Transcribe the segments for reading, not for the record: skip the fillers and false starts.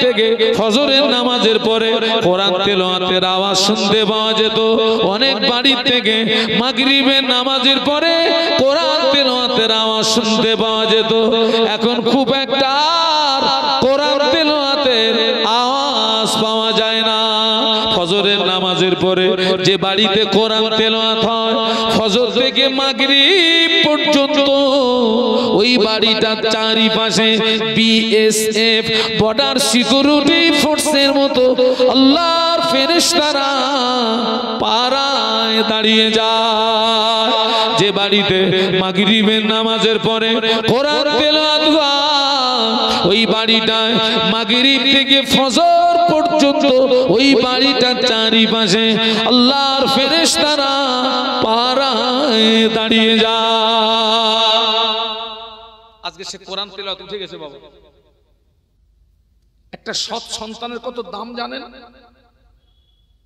থেকে ফজরের নামাজের পরে কোরআন তেলাওয়াতের আওয়াজ শুনতে পাওয়া যেত, অনেক বাড়ি থেকে মাগরিবের নামাজের পরে কোরআন তেলাওয়াতের আওয়াজ শুনতে পাওয়া যেত। এখন খুব একটা কোরআন তেলাওয়াতের আওয়াজ পাওয়া যায় না। ফজরের নামাজের পরে যে বাড়িতে কোরআন তেলাওয়াত হয় ফজর থেকে মাগরিব পর্যন্ত, ওই বাড়িটার চারিপাশে বিএসএফ বর্ডার সিকিউরিটি ফোর্সের মতো আল্লাহর ফেরেশতারা পাহারায় দাঁড়িয়ে যায়। যে বাড়িতে মাগরিবের নামাজের পরে কোরআন তেলাওয়াত হয় ওই বাড়িটায় মাগরিব থেকে ফজর পর্যন্ত ওই বাড়িটার চারিপাশে আল্লাহর ফেরেশতারা পাহারায় দাঁড়িয়ে যায়। আজকে সে কোরআন তেলাওয়াত উঠে গেছে বাবা। একটা সৎ সন্তানের কত দাম জানেন?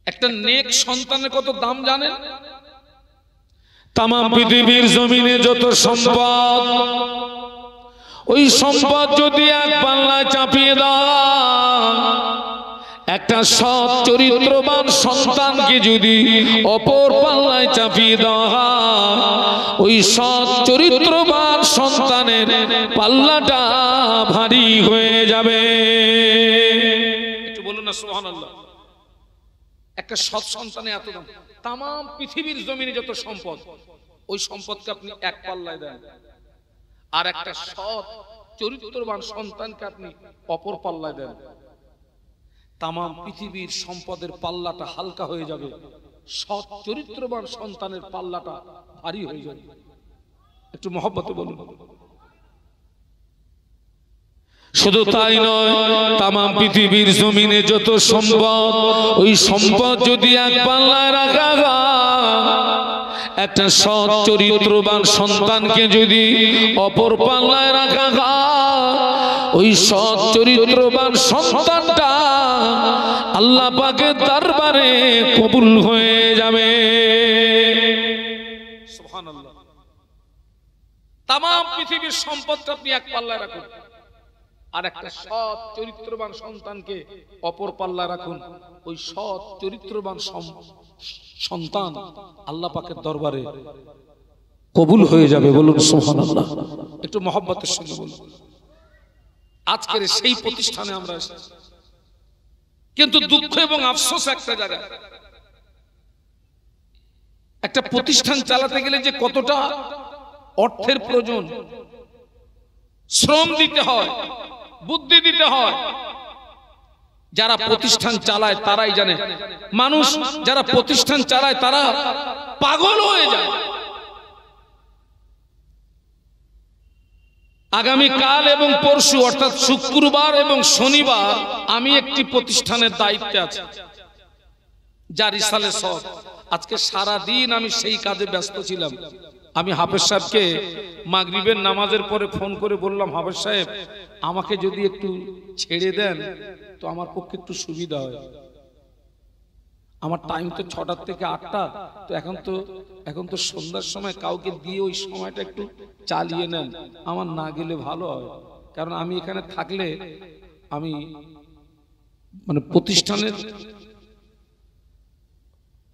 একটা নেক সন্তানের কত দাম জানেন? তামাম পৃথিবীর জমিনে যত সম্পদ, ওই সম্পদ যদি এক পাল্লায় চাপিয়ে দাও, একটা সৎ চরিত্রবান সন্তানকে যদি অপর পাল্লায় চাপিয়ে দেওয়া, ওই সৎ চরিত্রবান সন্তানের পাল্লাটা ভারী হয়ে যাবে। একটু বলুন না সুবহানাল্লাহ। একটা সৎ সন্তানে এত দাম। তামাম পৃথিবীর জমিনে যত সম্পদ, ওই সম্পদকে আপনি এক পাল্লায় দেন, আর একটা সৎ চরিত্রবান সন্তানকে আপনি অপর পাল্লায় দেন, তামাম পৃথিবীর সম্পদের পাল্লাটা হালকা হয়ে যাবে, সৎ চরিত্রবান সন্তানের পাল্লাটা ভারী হয়ে যাবে। একটু মহব্বতে বলুন। শুধু তাই নয়, তামাম পৃথিবীর জমিনে যত সম্পদ, ওই সম্পদ যদি এক পাল্লায় রাখা হয়, একটা সৎ চরিত্রবান সন্তানকে যদি অপর পাল্লায় রাখা হয়, ওই সৎ চরিত্রবান সন্তানটা আল্লাহ পাকের দরবারে কবুল হয়ে যাবে। সুবহানাল্লাহ। তামাম পৃথিবীর সম্পদটা আপনি এক পাল্লায় রাখুন, আর একটা সৎ চরিত্রবান সন্তানকে অপর পাল্লায় রাখুন, ওই সৎ চরিত্রবান সন্তান আল্লাহ পাকের দরবারে কবুল হয়ে যাবে। বলুন সুবহানাল্লাহ। একটু মহব্বতের সঙ্গে বলুন। আজকের সেই প্রতিষ্ঠানে আমরা এসেছি, কিন্তু দুঃখ এবং আফসোস একটা জায়গায়, একটা প্রতিষ্ঠান চালাতে গেলে যে কতটা অর্থের প্রয়োজন, শ্রম দিতে হয়, বুদ্ধি দিতে হয়, যারা প্রতিষ্ঠান চালায় তারাই জানে। মানুষ যারা প্রতিষ্ঠান চালায় তারা পাগল হয়ে যায়। আগামী কাল এবং পরশু অর্থাৎ শুক্রবার এবং শনিবার আমি একটি প্রতিষ্ঠানের দায়িত্বে আছি, যার ইসালে সব। আজকে সারা দিন আমি সেই কাজে ব্যস্ত ছিলাম। আমি হাফেজ সাহেবকে মাগরিবের নামাজের পরে ফোন করে বললাম, হাফেজ সাহেব আমাকে যদি একটু ছেড়ে দেন তো আমার পক্ষে একটু সুবিধা হয়। আমার টাইম তো 6টা থেকে 8টা, তো এখন তো সন্ধ্যার সময় কাউকে দিয়ে ওই সময়টা একটু চালিয়ে নেন, আমার না গেলে ভালো হয়। কারণ আমি এখানে থাকলে আমি মানে প্রতিষ্ঠানের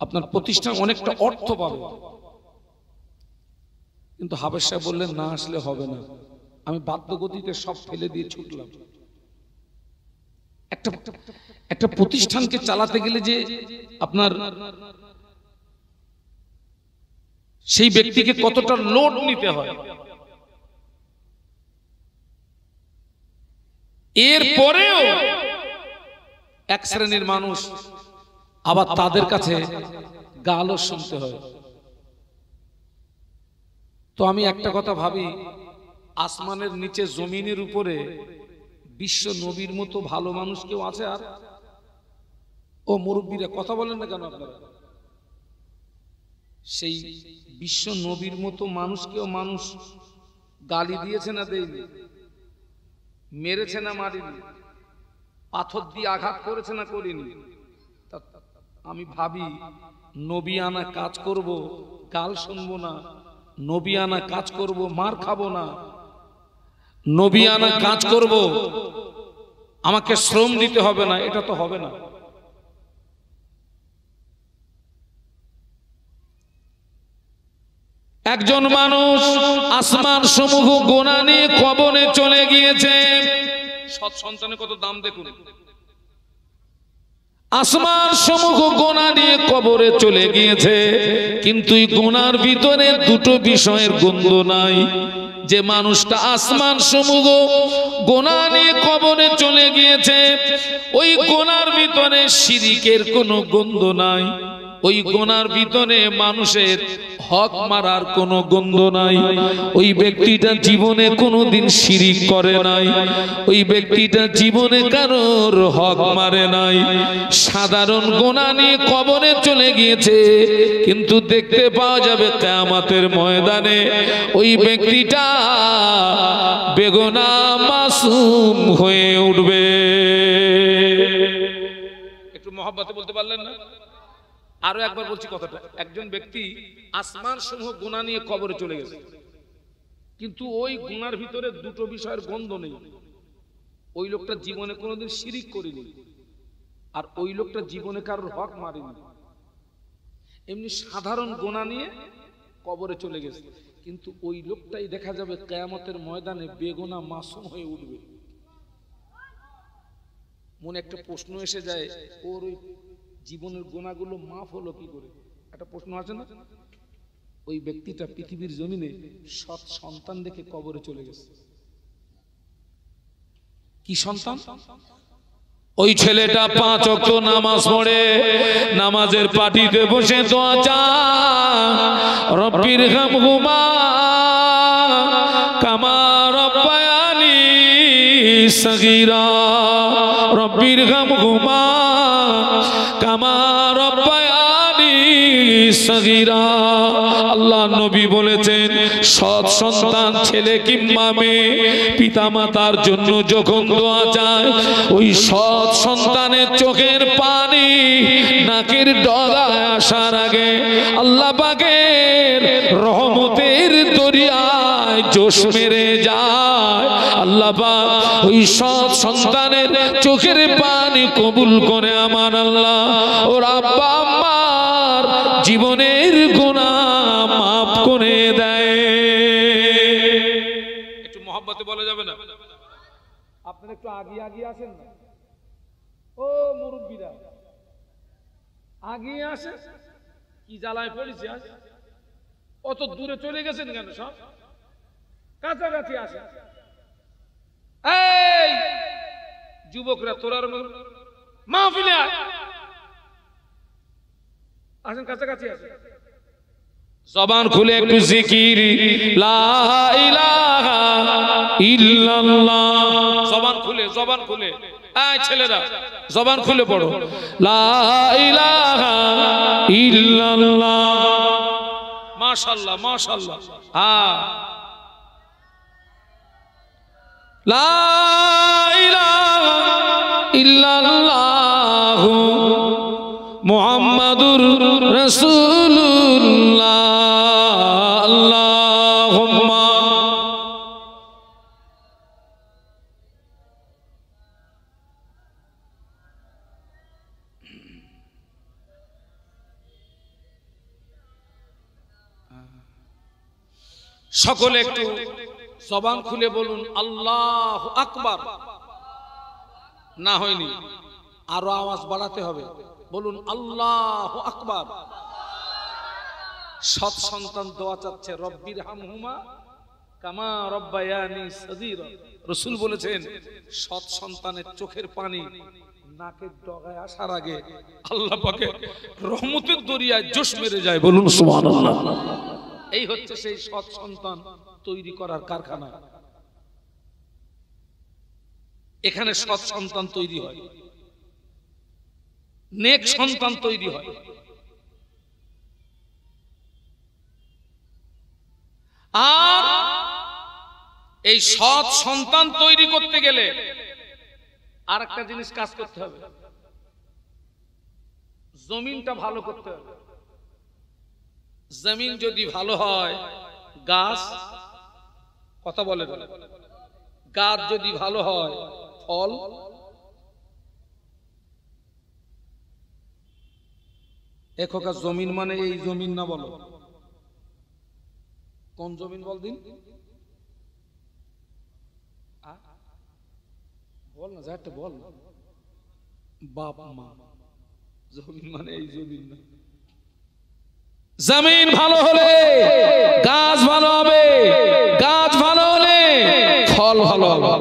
আপনার প্রতিষ্ঠান অনেকটা অর্থ পাবে। কিন্তু হাফেজ সাহেব বললেন না আসলে হবে না। আমি বাধ্যগতিতে সব ফেলে দিয়ে ছুটলাম। একটা প্রতিষ্ঠানকে চালাতে গেলে যে আপনার সেই ব্যক্তিকে কতটা লোড নিতে হয়, এরপরেও এক শ্রেণীর মানুষ আবার তাদের কাছে গালও শুনতে হয়। তো আমি একটা কথা ভাবি, আসমানের নিচে জমিনের উপরে বিশ্ব নবীর মতো ভালো মানুষ কেউ আছে? আর ও মুরব্বীরা কথা বলেন না কেন আপনারা? সেই বিশ্ব নবীর মতো মানুষকেও মানুষ গালি দিয়েছে না দেয়নি? মেরেছে না মারিনি? পাথর দিয়ে আঘাত করেছে না করিনি? আমি ভাবি নবী আনা কাজ করব, গাল শুনবো না। নবী আনা কাজ করব, মার খাবো না। নবী আনা কাজ করব, আমাকে শ্রম দিতে হবে না, এটা তো হবে না। একজন মানুষ আসমান সমূহ গোনা নিয়ে কবরে চলে গিয়েছে। সৎ সন্তানের কত দাম দেখুন। আসমান সমূহ গোনা নিয়ে কবরে চলে গিয়েছে, কিন্তু এই গোনার ভিতরে দুটো বিষয়ের গন্ধ নাই। যে মানুষটা আসমান সমূহ গোনা নিয়ে কবরে চলে গিয়েছে, ওই গোনার ভিতরে শিরিকের কোনো গন্ধ নাই। ওই গোনার ভিতরে মানুষের হক মারার কোনো গন্ধ নাই। ওই ব্যক্তিটা জীবনে কোনোদিন শিরিক করে নাই, ওই ব্যক্তিটা জীবনে কারোর হক মারে নাই। সাধারণ গোনা নিয়ে কবরে চলে গিয়েছে, কিন্তু দেখতে পাওয়া যাবে কিয়ামতের ময়দানে ওই ব্যক্তিটা বেগুনাহ মাসুম হয়ে উঠবে। একটু মহব্বতে বলতে পারলেন না? আরো একবার বলছি কথাটা। একজন ব্যক্তি আসমান সমূহ গুনাহ নিয়ে কবরে চলে গেছে, কিন্তু ওই গুনার ভিতরে দুটো বিষয়ের গন্ধ নেই। ওই লোকটা জীবনে কোনোদিন শিরিক করেনি, আর ওই লোকটা জীবনে কারোর হক মারেনি। এমনি সাধারণ গুনাহ নিয়ে কবরে চলে গেছে, কিন্তু ওই লোকটাই দেখা যাবে কিয়ামতের ময়দানে বেগুনাহ মাসুম হয়ে উঠবে। মনে একটা প্রশ্ন এসে যায়, ওর ওই জীবনের গুনাহগুলো মাফ হলো কি করে? একটা প্রশ্ন আছে না? ওই ব্যক্তিটা পৃথিবীর জমিনে সৎ সন্তান দেখে কবরে চলে গেছে। কি সন্তান? ওই ছেলেটা 5 ওয়াক্ত নামাজ পড়ে, নামাজের পাটিতে বসে দোয়া চায়, রব্বির হামহুমা কামা রব্বায়ানি সগীরা, রব্বির হামহুমা কামা রব্বায়ানি সগীরা। আল্লাহ নবী বলেছেন, সৎ সন্তান ছেলে কিংবা মেয়ে পিতামাতার জন্য যখন দোয়া চায়, ওই সৎ সন্তানের চোখের পানি নাকের ডগায় আসার আগে আল্লাহ পাকের রহমতের দরিয়ায় জোশ মেরে যায়। আল্লাহ পাক ওই সৎ সন্তানের চোখের পানি কবুল করে আমার আল্লাহ ওর আব্বা আম্মার জীবনের গুনাহ মাফ করে দেয়। একটু মহব্বতে বলা যাবে না? আপনারা একটু আগিয়ে আগিয়ে আসেন না, ও মুরব্বীরা আগিয়ে আসেন। কি জ্বালায় পড়েছি আজ? অত দূরে চলে গেছেন কেন? সব কাছাকাছি আসেন। এই যুবকরা, তোরার মাহফিলে আসেন, কাছাকাছি আসেন। জবান খুলে একটু জিকির লা ইলাহা ইল্লাল্লাহ। জবান খুলে, জবান খুলে। এই ছেলেরা জবান খুলে পড়ো, লা ইলাহা ইল্লাল্লাহ। মাশাআল্লাহ, মাশাআল্লাহ। হ্যাঁ, লা ইলাহা ইল্লাল্লাহ মুহাম্মাদুর রাসূলুল্লাহ। আল্লাহুম্মা সকলে একটু জবান খুলে বলুন আল্লাহু আকবার। না হয়নি, আরো আওয়াজ বাড়াতে হবে। বলুন আল্লাহু আকবার। সৎ সন্তান দোয়া চাচ্ছে, রব্বির হামহুমা কামা রব্বায়ানি সগীরা। রাসূল বলেছেন, সৎ সন্তানের চোখের পানি নাকের ডগায় আসার আগে আল্লাহ পাকের রহমতের দরিয়ায় জোশ মেরে যায়। বলুন সুবহানাল্লাহ। এই হচ্ছে সেই সৎ সন্তান তৈরি করার কারখানা। এখানে সৎ সন্তান তৈরি হয়, নেক সন্তান তৈরি হয়। আর এই সৎ সন্তান তৈরি করতে গেলে আর একটা জিনিস কাজ করতে হবে, জমিনটা ভালো করতে হবে। জমিন যদি ভালো হয়, গাছ কথা বলে, গাছ যদি ভালো হয় ফল এখোকা জমিন মানে এই জমিন না, বলো কোন জমিন বল দিন, বল না যাতে বল, বাপ মা। জমিন মানে এই জমিন না। জমিন ভালো হলে গাছ ভালো হবে, গাছ ভালো হলে ফল ভালো হবে।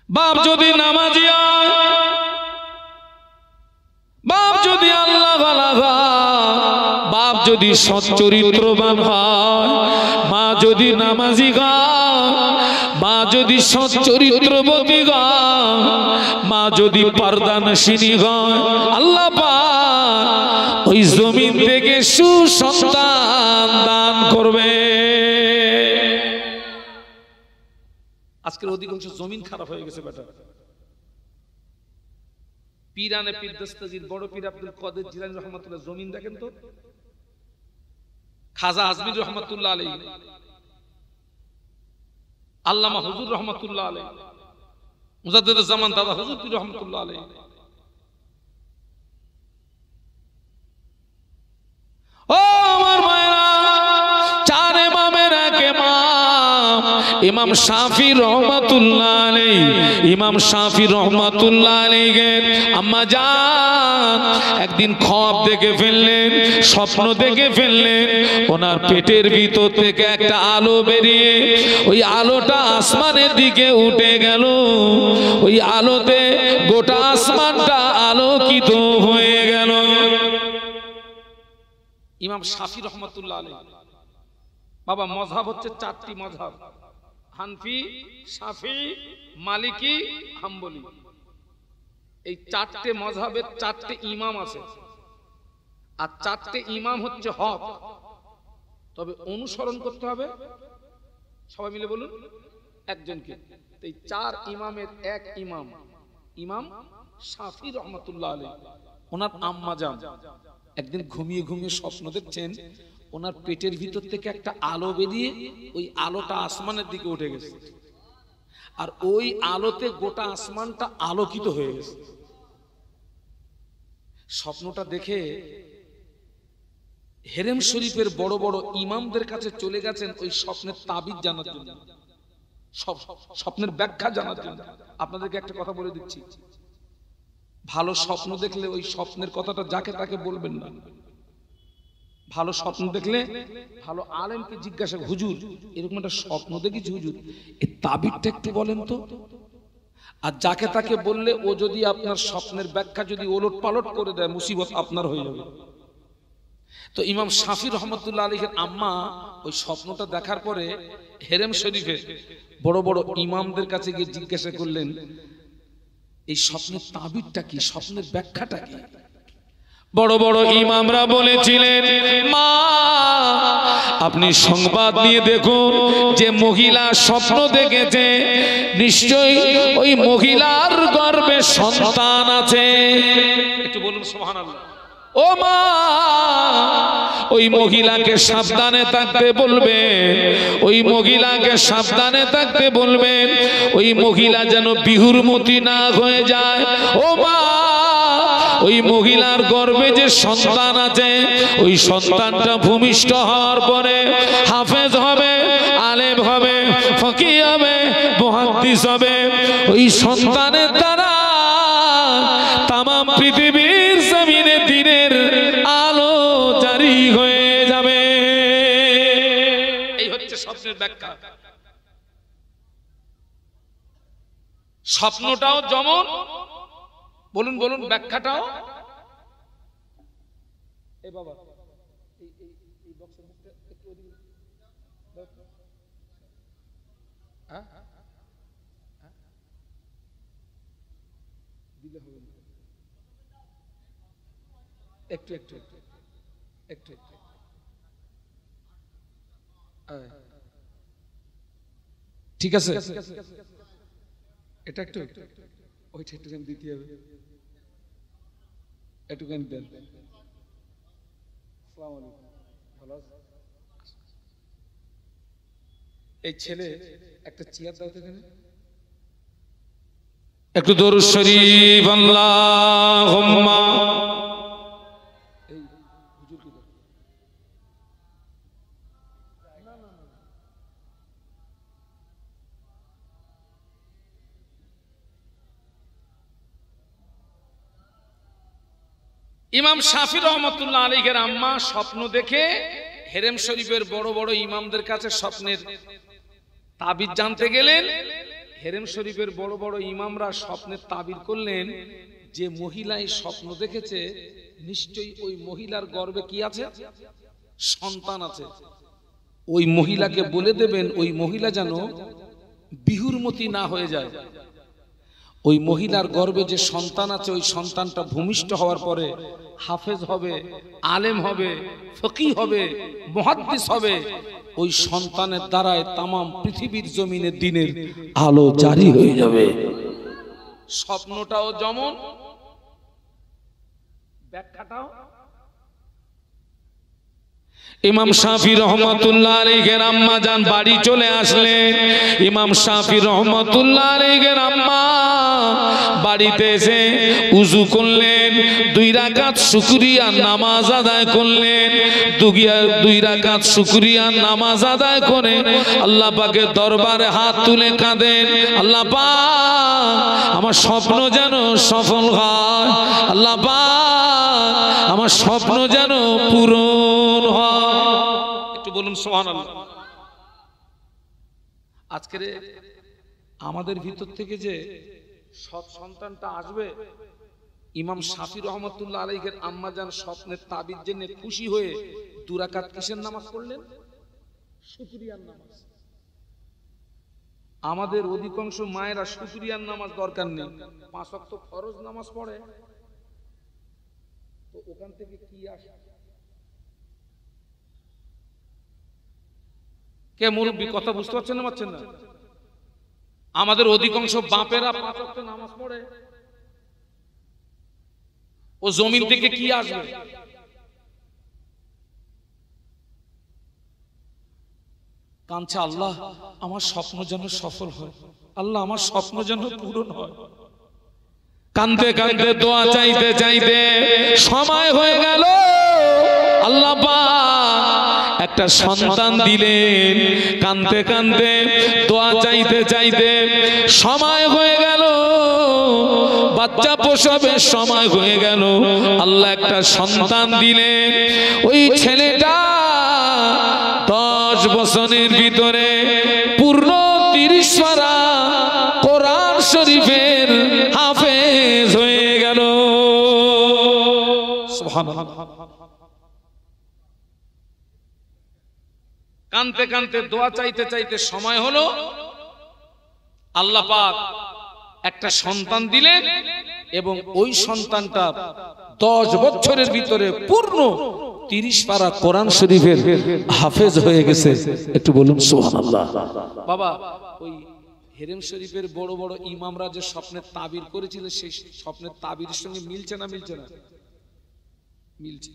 বাপ যদি নামাজি হয়, বাপ যদি আল্লাহ ওয়ালা হয়, বাপ যদি সচ্চরিত্রবান হয়, মা যদি নামাজি হয়, মা যদি সচ্চরিত্রবতী হয়, মা যদি পর্দানশিনী হয়, আল্লাহ পাক ওই জমিন থেকে সুসন্তান দান করবে। আজকের অধিকাংশ জমিন খারাপ হয়ে গেছে বেটা। পীরানে পীর দস্তাজির বড় পীর আব্দুল কাদের জিলানী রহমাতুল্লাহ জমিন দেখেন তো, খাজা আজমির রহমাতুল্লাহ আলাইহি, আল্লামা হুজুর রহমাতুল্লাহ আলাইহি, মুজাদ্দিদুজ জামান দাদা হুজুর পীর রহমাতুল্লাহ আলাইহি। ও আমার মায়েরা, চার ইমামের এক ইমাম ইমাম শাফি রহমাতুল্লাহ আলাইহি, ইমাম শাফি রহমাতুল্লাহ আলাইহি আম্মা জান একদিন খ্বাব দেখে ফেললেন, স্বপ্ন দেখে ফেললেন, ওনার পেটের ভিতর থেকে একটা আলো বেরিয়ে ওই আলোটা আসমানের দিকে উঠে গেল, ওই আলোতে গোটা আসমানটা আলোকিত হয়ে গেল। ইমাম শাফি রহমাতুল্লাহ আলাইহি, বাবা মযহাব হচ্ছে চারটি মযহাব, হানফি, শাফি, মালিকি, হাম্বলি। এই চারটে মযহাবের চারটে ইমাম আছে, আর চারটে ইমাম হচ্ছে হক, তবে অনুসরণ করতে হবে সবাই মিলে বলুন একজনকে। এই চার ইমামের এক ইমাম ইমাম শাফি রহমাতুল্লাহ আলাইহি, ওনার আম্মা জান একদিন ঘুমিয়ে ঘুমিয়ে স্বপ্ন দেখছেন ওনার পেটের ভিতর থেকে একটা আলো বেরিয়ে ওই আলোটা আসমানের দিকে উঠে গেছে, আর ওই আলোতে গোটা আসমানটা আলোকিত হয়ে গেছে। স্বপ্নটা দেখে হেরেম শরীফের বড় বড় ইমামদের কাছে চলে গেছেন ওই স্বপ্নের তাবিজ জানার জন্য, স্বপ্নের ব্যাখ্যা জানার জন্য। আপনাদেরকে একটা কথা বলে দিচ্ছি, ভালো স্বপ্ন দেখলে ওই স্বপ্নের কথাটা যাকে তাকে বলবেন না। ভালো স্বপ্ন দেখলে ভালো আলেমকে জিজ্ঞাসা, হুজুর এরকম একটা স্বপ্ন দেখেছি হুজুর, এই তাবিজটা একটু বলেন তো। আর যাকে তাকে বললে ও যদি আপনার স্বপ্নের ব্যাখ্যা যদি ওলট পালট করে দেয়, মুসিবত আপনার হয়ে যাবে। তো ইমাম শাফি রহমাতুল্লাহ আলাইহির আম্মা ওই স্বপ্নটা দেখার পরে হেরেম শরীফের বড় বড় ইমামদের কাছে গিয়ে জিজ্ঞাসা করলেন, এই স্বপ্নের তাবিজটা কি, স্বপ্নের ব্যাখ্যাটা কি? বড় বড় ইমামরা বলেছিলেন, মা আপনি সংবাদ নিয়ে দেখুন, যে মহিলা স্বপ্ন দেখেছে নিশ্চয়ই ওই মহিলার গর্ভে সন্তান আছে। একটু বলুন সুবহানাল্লাহ। ও মা ওই মহিলাকে সাবধানে থাকতে বলবেন, ওই মহিলাকে সাবধানে থাকতে বলবেন, ওই মহিলা যেন বিহুরমতি না হয়ে যায়। ও মা ওই মহিলার গর্ভে যে সন্তান আছে ওই সন্তানটা ভূমিষ্ঠ হওয়ার পরে হাফেজ হবে, আলেম হবে, ফকিহ হবে, মুহাদ্দিস হবে। ওই সন্তানের দ্বারা তামাম পৃথিবীর জমিনে দিনের আলো জারি হয়ে যাবে। এই হচ্ছে স্বপ্নের ব্যাখ্যা। স্বপ্নটাও যেমন, বলুন বলুন ব্যাখ্যাটাও। এই বাবা এই বক্সের মুখটা একটু ওদিকে দিলে হবে না, একটু একটু একটু একটু ঠিক আছে, এটা একটু ওইটা একটুখানি দিতে হবে, একটুখানি দেন। আসসালামু আলাইকুম, ভালো আছেন? এই ছেলে একটা চেয়ার দাও তো এখানে, একটু দরুদ শরীফ আল্লাহুম্মা। ইমাম শাফি রহমাতুল্লাহ আলাইহির আম্মা স্বপ্ন দেখে হেরেম শরীফের বড় বড় ইমামদের কাছে স্বপ্নের তাবিজ জানতে গেলেন। হেরেম শরীফের বড় বড় ইমামরা স্বপ্নের তাবির করলেন যে মহিলাই স্বপ্ন দেখেছে নিশ্চয়ই ওই মহিলার গর্ভে কি আছে, সন্তান আছে। ওই মহিলাকে বলে দেবেন ওই মহিলা যেন বিহুরমতি না হয়ে যায়। ওই মহিলার গর্ভে যে সন্তান আছে ওই সন্তানটা ভূমিষ্ঠ হওয়ার পরে হাফেজ হবে, আলেম হবে, ফকিহ হবে, মুহাদ্দিস হবে। ওই সন্তানের দ্বারায় তামাম পৃথিবীর জমিনে দ্বীনের আলো জারি হয়ে যাবে। স্বপ্নটাও যেমন, ব্যাখ্যাটাও। ইমাম শাফি রহমাতুল্লাহ আলাইহির আম্মা জান বাড়ি চলে আসলেন। ইমাম শাফি রহমাতুল্লাহ আলাইহির আম্মা বাড়িতে এসে উযু করলেন, 2 রাকাত শুকরিয়া নামাজ আদায় করলেন। 2 রাকাত শুকরিয়া নামাজ আদায় করে আল্লাহ পাকের দরবারে হাত তুলে কাঁদেন, আল্লাহ পাক আমার স্বপ্ন যেন সফল হয়, আল্লাহ পাক আমার স্বপ্ন যেন পূরণ হয়। একটু বলুন সুবহানাল্লাহ। আজকে আমাদের ভিতর থেকে যে সৎ সন্তানটা আসবে, ইমাম শাফি রহমাতুল্লাহ আলাইহির আম্মা জান স্বপ্নের তাবিজ জেনে খুশি হয়ে 2 রাকাত কিসের নামাজ পড়লেন? শুকরিয়ার নামাজ। আমাদের অধিকাংশ মায়েরা শুকরিয়ার নামাজ দরকার নেই, 5 ওয়াক্ত ফরজ নামাজ পড়ে। তো ওখান থেকে কি আসে? কে মুরব্বী কথা বুঝতে পারছেন না? পারছেন না? আমাদের অধিকাংশ বাপেরা 5 ওয়াক্ত নামাজ পড়ে, ও জমিন থেকে কি আসবে? কাঁদছে, আল্লাহ আমার স্বপ্ন যেন সফল হয়, আল্লাহ আমার স্বপ্ন যেন পূরণ হয়। কাঁদতে কাঁদতে দোয়া চাইতে চাইতে সময় হয়ে গেল। আল্লাহ পাক একটা সন্তান দিলেন। কাঁদতে কাঁদতে দোয়া চাইতে চাইতে সময় হয়ে গেল, বাচ্চা প্রসবের সময় হয়ে গেল। আল্লাহ একটা সন্তান দিলেন। ওই ছেলেটা 10 বছরের ভিতরে পূর্ণ 30 পারা কোরআন শরীফের হাফেজ হয়ে গেল। সুবহানাল্লাহ। কাঁদতে কাঁদতে দোয়া চাইতে চাইতে সময় হলো, আল্লাহ পাক একটা সন্তান দিলেন এবং ওই সন্তানটা 10 বছরের ভিতরে পূর্ণ 30 পারা কোরআন শরীফের হাফেজ হয়ে গেছে। একটু বলুন সুবহানাল্লাহ। বাবা, ওই হেরেম শরীফের বড় বড় ইমামরা যে স্বপ্নের তাবির করেছিল সেই স্বপ্নের তাবিরের সঙ্গে মিলছে না? মিলছে না? মিলছে।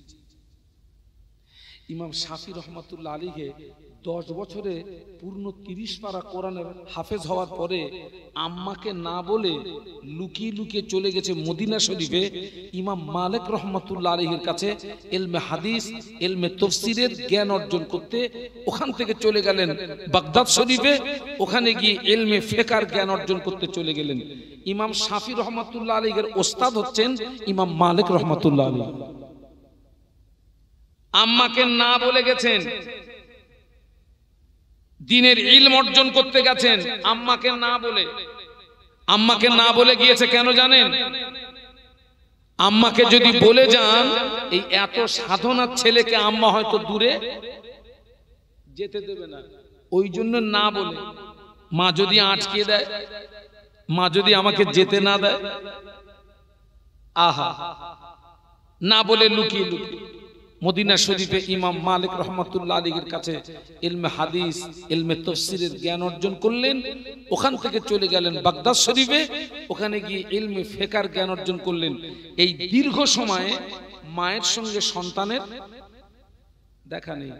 ইমাম শাফি রহমাতুল্লাহ আলাইহি 10 বছরে পূর্ণ 30 পারা কোরআনের হাফেজ হওয়ার পরে আম্মাকে না বলে লুকিয়ে লুকিয়ে চলে গেছে মদিনা শরীফে ইমাম মালিক রহমাতুল্লাহ আলাইহির কাছে ইলমে হাদিস, ইলমে তাফসীরের জ্ঞান অর্জন করতে। ওখান থেকে চলে গেলেন বাগদাদ শরীফে, ওখানে গিয়ে ইলমে ফিকহের জ্ঞান অর্জন করতে চলে গেলেন। ইমাম শাফি রহমাতুল্লাহ আলাইহির ওস্তাদ হচ্ছেন ইমাম মালিক রহমাতুল্লাহ আলাইহি। আম্মাকে না বলে গেছেন, দ্বীনের ইলম অর্জন করতে গেছেন, আম্মাকে না বলে গিয়েছে। কেন জানেন? আম্মাকে যদি বলে যান, এই এত সাধনার ছেলেকে আম্মা হয়তো দূরে যেতে দেবে না, ওই জন্য না বলে। মা যদি আটকে দেয়, মা যদি আমাকে যেতে না দেয়, আহা, না বলে লুকিয়ে লুকিয়ে মদিনা শরীফে ইমাম মালিক রহমাতুল্লাহ আলাইহির কাছে ইলমে হাদিস, ইলমে তাফসীরের জ্ঞান অর্জন করলেন। ওখান থেকে চলে গেলেন বাগদাদ শরীফে, ওখানে গিয়ে ইলমে ফিকহের জ্ঞান অর্জন করলেন। এই দীর্ঘ সময়ে মায়ের সঙ্গে সন্তানের দেখা নেই।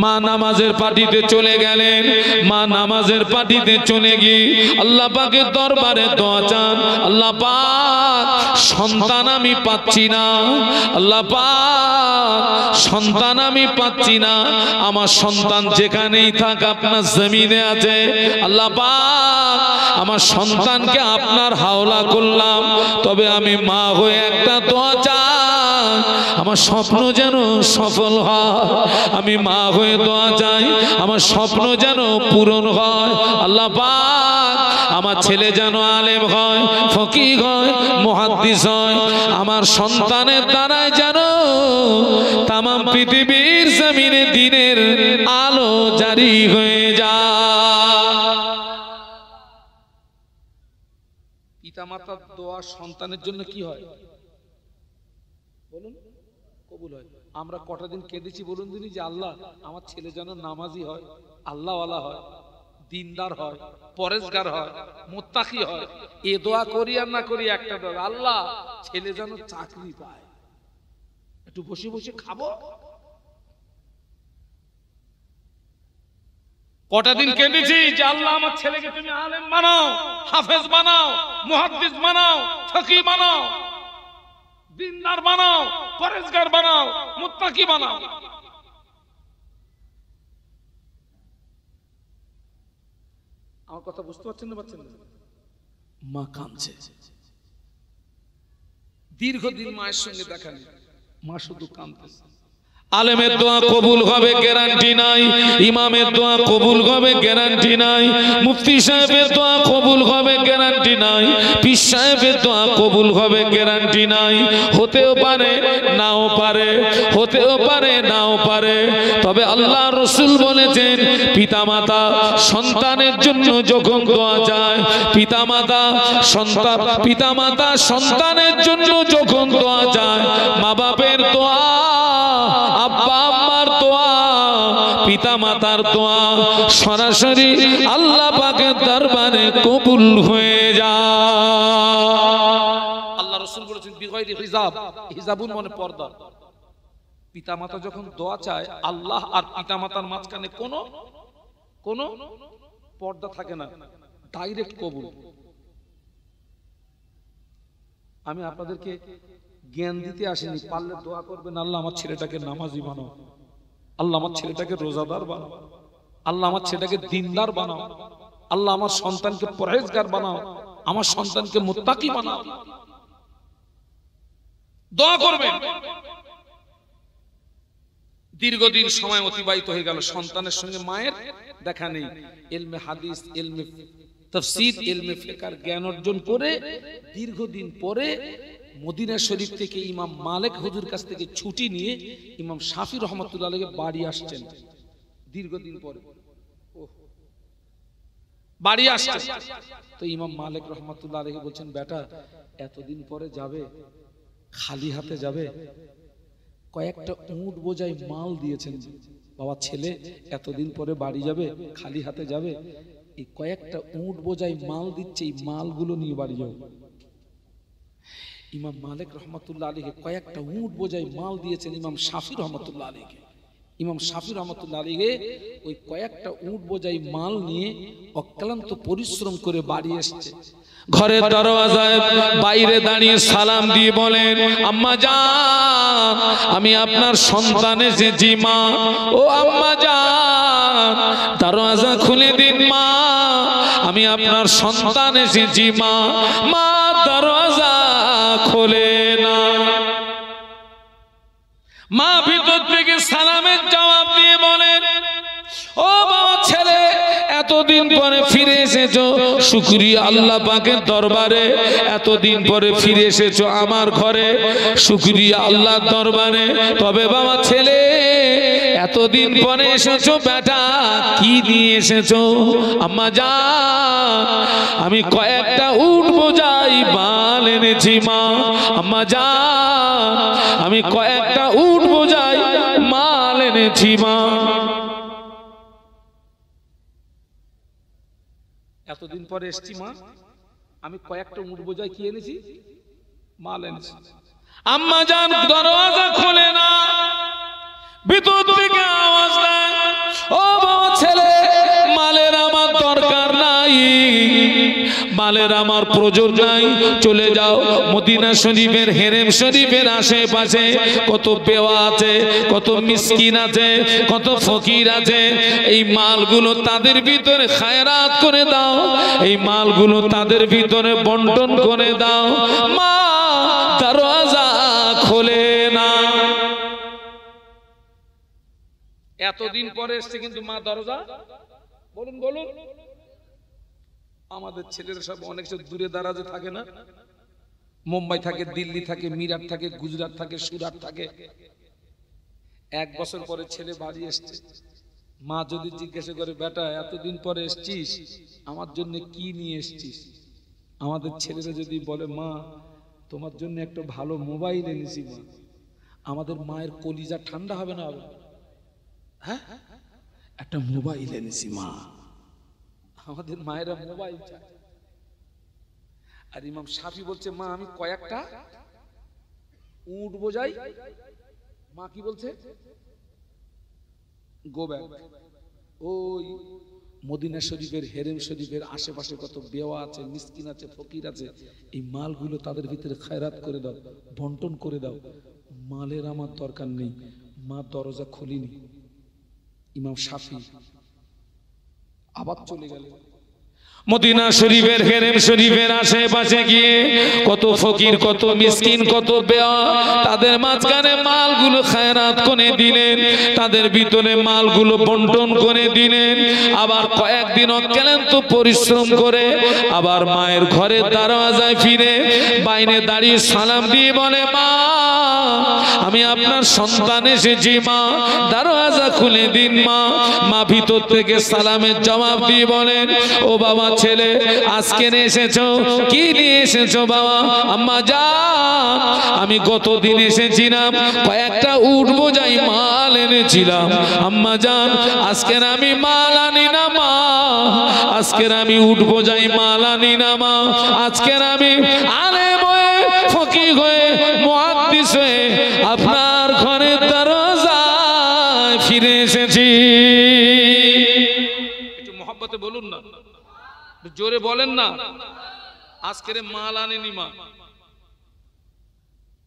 মা নামাজের পার্টিতে চলে গেলেন। মা নামাজের পার্টিতে চলে গিয়ে আল্লাহ পাকের দরবারে দোয়া চান, আল্লাহ পাক সন্তান আমি পাচ্ছি না, আল্লাহ পাক সন্তান আমি পাচ্ছি না, আমার সন্তান যেখানেই থাক আপনার জমিনে আছে, আল্লাহ পাক আমার সন্তানকে আপনার হাওলা করলাম, তবে আমি মা হয়ে একটা দোয়া চাই, আমার স্বপ্ন যেন সফল হয়, আমি মা হয়ে দোয়া চাই আমার স্বপ্ন যেন পূরণ হয়, আল্লাহ পাক আমার ছেলে যেন আলেম হয়, ফকিহ হয়, মুহাদ্দিস হয়, আমার সন্তানের দ্বারাই যেন তামাম পৃথিবীর জমিনে দ্বীনের আলো জারি হয়ে যায়। পিতামাতার দোয়া সন্তানের জন্য কি হয় বলুন? কবুল হয়। আমরা কটা দিন কেঁদেছি বলুন দিনই যে আল্লাহ আমার ছেলে যেন নামাজি হয়, আল্লাহওয়ালা হয়, দিনদার হয়, পরেশগার হয়, মুত্তাকি হয়। এ দোয়া করি আর না করি একটা দোয়া, আল্লাহ ছেলে যেন চাকরি পায়, একটু বসে বসে খাবো। কটা দিন কেঁদেছি যে আল্লাহ আমার ছেলেকে তুমি আলেম বানাও, হাফেজ বানাও, মুহাদ্দিস বানাও, ফকিহ বানাও, দিনদার বানাও, পরেশগার বানাও, মুত্তাকি বানাও। আমার কথা বুঝতে পারছেন না? পারছেন না? মা কাঁদছে, দীর্ঘদিন মায়ের সঙ্গে দেখা নেই, মা শুধু কাঁদতেছে। আলেমের দোয়া কবুল হবে গ্যারান্টি নাই, ইমামের দোয়া কবুল হবে গ্যারান্টি নাই, মুফতি সাহেবের দোয়া কবুল হবে গ্যারান্টি নাই, পীর সাহেবের দোয়া কবুল হবে গ্যারান্টি নাই। হতেও পারে নাও পারে, হতেও পারে নাও পারে, তবে আল্লাহ রসুল বলেছেন পিতামাতা সন্তানের জন্য যখন দোয়া চায়, পিতামাতা সন্তানের জন্য যখন দোয়া চায়, মা বাপের দোয়া, আব্বা আম্মার দোয়া, পিতা মাতার দোয়া সরাসরি আল্লাহ পাকের দরবারে কবুল হয়ে যায়। আল্লাহ রাসূল বলেছেন বিগয়রি হিজাব, হিজাবুন মানে পর্দা। পিতা মাতা যখন দোয়া চায়, আল্লাহ আর পিতা মাতার মাঝখানে কোনো পর্দা থাকে না, ডাইরেক্ট কবুল। আমি আপনাদেরকে জ্ঞান দিতে আসেনি, পারলে দোয়া করবেন আল্লাহ আমার ছেলেটাকে নামাজি বানাও, আল্লাহ আমার ছেলেটাকে রোজাদার বানাও, আল্লাহ আমার ছেলেটাকে দিনদার বানাও, আল্লাহ আমার সন্তানকে পরহেজগার বানাও, আমার সন্তানকে মুত্তাকি বানাও। দোয়া করবেন। দীর্ঘদিন সময় অতিবাহিত হয়ে গেল, সন্তানের সঙ্গে মায়ের দেখা নেই। ইলমে হাদিস, ইলমে তাফসীর, ইলমে ফিকহের জ্ঞান অর্জন করে দীর্ঘদিন পরে মদিনা শরীফ থেকে ইমাম মালিক হুজুর কাছ থেকে ছুটি নিয়ে ইমাম শাফি রহমাতুল্লাহ আলাইহি বাড়ি আসছেন। দীর্ঘদিন পরে বাড়ি আসছেন, তো ইমাম মালিক রহমাতুল্লাহ আলাইহি বলছেন, বেটা এতদিন পরে যাবে, খালি হাতে যাবে? কয়েকটা উট বোঝাই মাল দিয়েছেন। বাবা ছেলে এতদিন পরে বাড়ি যাবে, খালি হাতে যাবে, এই কয়েকটা উট বোঝাই মাল দিচ্ছে, এই মালগুলো নিয়ে বাড়ি যাও। ইমাম মালিক রহমাতুল্লাহ আলাইহি কয়েকটা উট বোঝাই মাল দিয়েছেন ইমাম শাফি রহমাতুল্লাহ আলাইহি। ইমাম শাফি রহমাতুল্লাহ আলাইহি ওই কয়েকটা উট বোঝাই মাল নিয়ে অক্লান্ত পরিশ্রম করে বাড়ি এসেছে। ঘরের দরওয়াজায় বাইরে দাঁড়িয়ে সালাম দিয়ে বলেন, আম্মা জান আমি আপনার সন্তান এসেছি মা। ও আম্মা জান দরওয়াজা খুলে দিন মা, আমি আপনার সন্তান এসেছি মা। মা দরওয়াজা খোলে না। মা ভিতর থেকে সালামের জবাব দিয়ে বলেন, ও বাবা ছেলে এতদিন পরে ফিরে এসেছো, শুকরিয়া আল্লাহ পাকের দরবারে। এতদিন পরে ফিরে এসেছো আমার ঘরে, শুকরিয়া আল্লাহর দরবারে। তবে বাবা ছেলে এতদিন পরে এসেছো, বেটা কি নিয়ে এসেছো? আম্মা জান আমি কয়েকটা উট বোঝাই মাল এনেছি মা। আম্মা জান আমি কয়েকটা উট বোঝাই মাল এনেছি মা। এতদিন পরে এসেছি মা, আমি কয়েকটা উট বোঝাই কি এনেছি? মাল এনেছি। আম্মা জান দরওয়াজা খোলে না, ভিতর থেকে আওয়াজ দেয়, ও বাবা ছেলে, মালের আমার দরকার নাই, মালের আমার প্রয়োজন নাই, চলে যাও মদিনা শরীফের হেরেম শরীফের আশেপাশে কত বেওয়া আছে, কত মিসকিন আছে, কত ফকির আছে, এই মালগুলো তাদের ভিতরে খায়রাত করে দাও, এই মালগুলো তাদের ভিতরে বন্টন করে দাও। মা দরওয়াজা খোলে না। এতদিন পরে এসছে কিন্তু মা দরজা, বলুন বলুন। আমাদের ছেলেরা সব অনেক দূরে দারাজে থাকে না, মুম্বাই থাকে, দিল্লি থাকে, মিরাট থাকে, গুজরাট থাকে, সুরাট থাকে। 1 বছর পরে ছেলে বাড়ি এসছে, মা যদি জিজ্ঞাসা করে, বেটা এতদিন পরে এসছিস, আমার জন্য কি নিয়ে এসছিস? আমাদের ছেলেরা যদি বলে, মা তোমার জন্য একটা ভালো মোবাইল এনেছি মা, আমাদের মায়ের কলিজা ঠান্ডা হবে না? হবে? হ্যাঁ, একটা মোবাইল এনেছি মা। আমাদের মায়েরা মোবাইল চায়। আর ইমাম শাফি বলছে, মা আমি কয়েকটা উট বোঝাই। মা কি বলছে? Go back. ওই মদিনা শরীফের হেরেম শরীফের আশেপাশে কত বেওয়া আছে, মিসকিন আছে, ফকির আছে, এই মালগুলো তাদের ভিতরে খায়রাত করে দাও, বন্টন করে দাও। মালের আমার দরকার নেই, মা দরজা খুলিনি। ইমাম শাফি আবার চলে গেল মদিনা শরীফের হেরেম শরীফের আশেপাশে গিয়ে কত ফকির, কত মিসকিন, কত বেওয়া, তাদের মাঝখানে মালগুলো খায়রাত করে দিলেন, তাদের ভিতরে মালগুলো বন্টন করে দিলেন। আবার কয়েকদিন অক্লান্ত পরিশ্রম করে আবার মায়ের ঘরের দরওয়াজায় ফিরে বাইরে দাঁড়িয়ে সালাম দিয়ে বলে, মা আমি আপনার সন্তান এসেছি মা, দরওয়াজা খুলে দিন মা। মা ভিতর থেকে সালামের জবাব দিয়ে বলেন, ও বাবা ছেলে, আজকে এসেছো, কি নিয়ে এসেছো বাবা? আম্মা যান, আমি গতদিন এসেছিলাম, কয়েকটা উট বোঝাই মাল এনেছিলাম। আম্মা যান, আজকের আমি মাল আনি না মা, আজকের আমি উট বোঝাই মাল আনি না মা, আজকের আমি আলেম হয়ে, ফকিহ হয়ে, মুহাদ্দিস হয়ে আপনার ঘরের দরজায় ফিরে এসেছি। একটু মহব্বতে বলুন না, জোরে বলেন না। আজকের মাল আনেনি মা,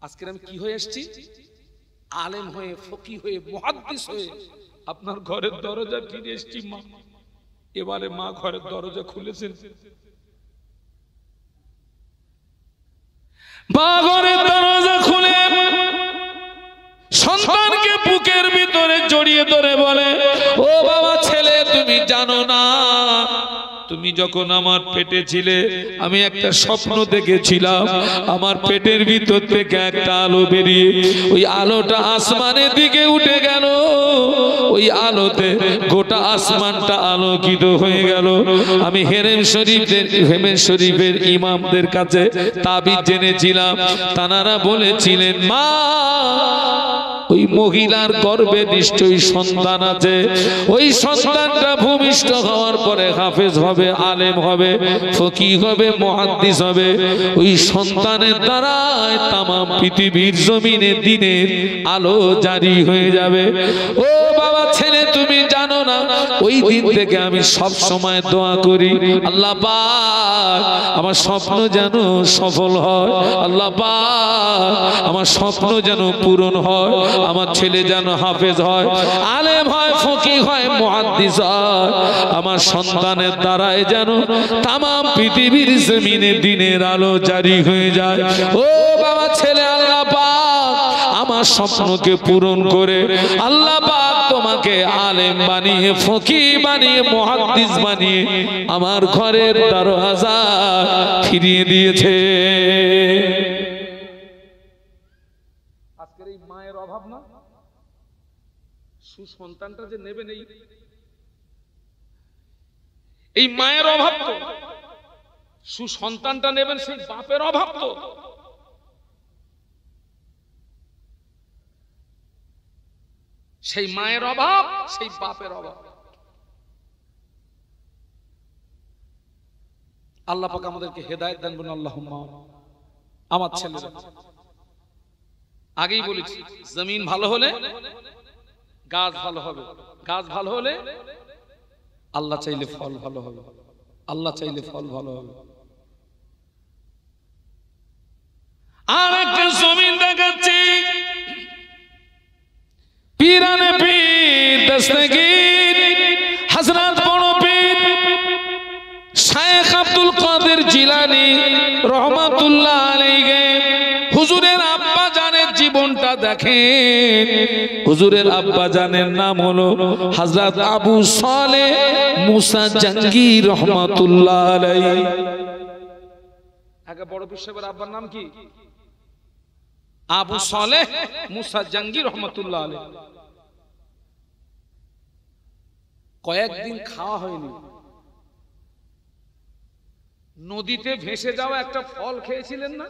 আজকের আমি কি হয়ে এসেছি? আলেম হয়ে, ফকিহ হয়ে, মুহাদ্দিস হয়ে আপনার ঘরের দরজায় ফিরে এসেছি মা। এবারে মা ঘরের দরজা খুলেছেন, মা ঘরের দরজা খুলে সন্তানকে বুকের ভিতরে জড়িয়ে ধরে বলে, ও বাবা ছেলে, তুমি জানো না, তুমি যখন আমার পেটে ছিলে আমি একটা স্বপ্ন দেখেছিলাম, আমার পেটের ভিতর থেকে একটা আলো বেরিয়ে ওই আলোটা আসমানের দিকে উঠে গেল, ওই আলোতে গোটা আসমানটা আলোকিত হয়ে গেল। আমি হেরেম শরীফের ইমামদের কাছে তাবিজ জেনেছিলাম, তানারা বলেছিলেন, মা ওই মহিলার গর্ভে নিশ্চয়ই সন্তান আছে, ওই সন্তানটা ভূমিষ্ঠ হওয়ার পরে হাফেজ হবে, আলেম হবে, ফকিহ হবে, মুহাদ্দিস হবে। ওই সন্তানের দ্বারাই তামাম পৃথিবীর জমিনে দিনের আলো জারি হয়ে যাবে। ও বাবা ছেলে, তুমি জানো না, ওই দিন থেকে আমি সব সময় দোয়া করি, আল্লাহ পাক আমার স্বপ্ন যেন সফল হয়, আল্লাহ পাক আমার স্বপ্ন যেন পূরণ হয়, আমার ছেলে যেন হাফেজ হয়, আলেম হয়, ফকিহ হয়, মুহাদ্দিস হয়, আমার সন্তানের দ্বারাই যেন তামাম পৃথিবীর জমিনে দিনের আলো জারি হয়ে যায়। ও বাবা ছেলে, আল্লাহ পাক আমার স্বপ্নকে পূরণ করে আল্লাহ পাক তোমাকে আলেম বানিয়ে, ফকিহ বানিয়ে, মুহাদ্দিস বানিয়ে আমার ঘরের দরওয়াজা ফিরিয়ে দিয়েছে। আজকের এই মায়ের অভাব না, সুসন্তানটা যে নেবেন, এই মায়ের অভাব তো, সুসন্তানটা নেবেন সেই বাপের অভাব তো। সেই মায়ের অভাব, সেই বাপের অভাব। আল্লাহ পাক আমাদেরকে হেদায়েত দান করুন, আল্লাহুম্মা। আমার ছেলেরা আগেই বলেছি, জমিন ভালো হলে গাছ ভালো হবে। গাছ ভালো হলে আল্লাহ চাইলে ফল ভালো হবে, আল্লাহ চাইলে ফল ভালো হবে। আর একটা জমিন দেখাচ্ছি, পীরানে পীর দস্তগীর হযরত বড় পীর শায়েখ আব্দুল কাদের জিলানী রহমাতুল্লাহ আলাইহি হুজুরের আব্বা জানের জীবনটা দেখেন। হুজুরের আব্বা জানের নাম হলো হযরত আবু সালেহ মুসা জঙ্গি রহমাতুল্লাহ আলাইহি। আগে বড় পীর সাহেবের আব্বার নাম কি? আবু সালেহ মুসা জঙ্গি রহমাতুল্লাহ আলাইহি। কয়েকদিন খাওয়া হয়নি, নদীতে ভেসে যাওয়া একটা ফল খেয়েছিলেন না?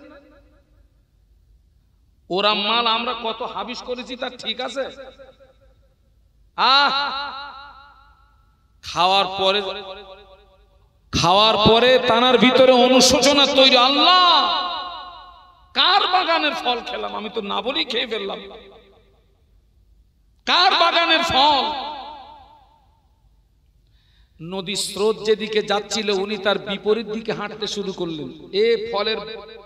ওরা মাল আমরা কত হাবিস করেছি তার ঠিক আছে? খাওয়ার পরে তানার ভিতরে অনুশোচনা তৈরি, আল্লাহ কার বাগানের ফল খেলাম, আমি তো না বলেই খেয়ে ফেললাম। কার বাগানের ফল? নদী স্রোত যেদিকে যাচ্ছিল উনি তার বিপরীত দিকে হাঁটতে শুরু করলেন। এ ফলের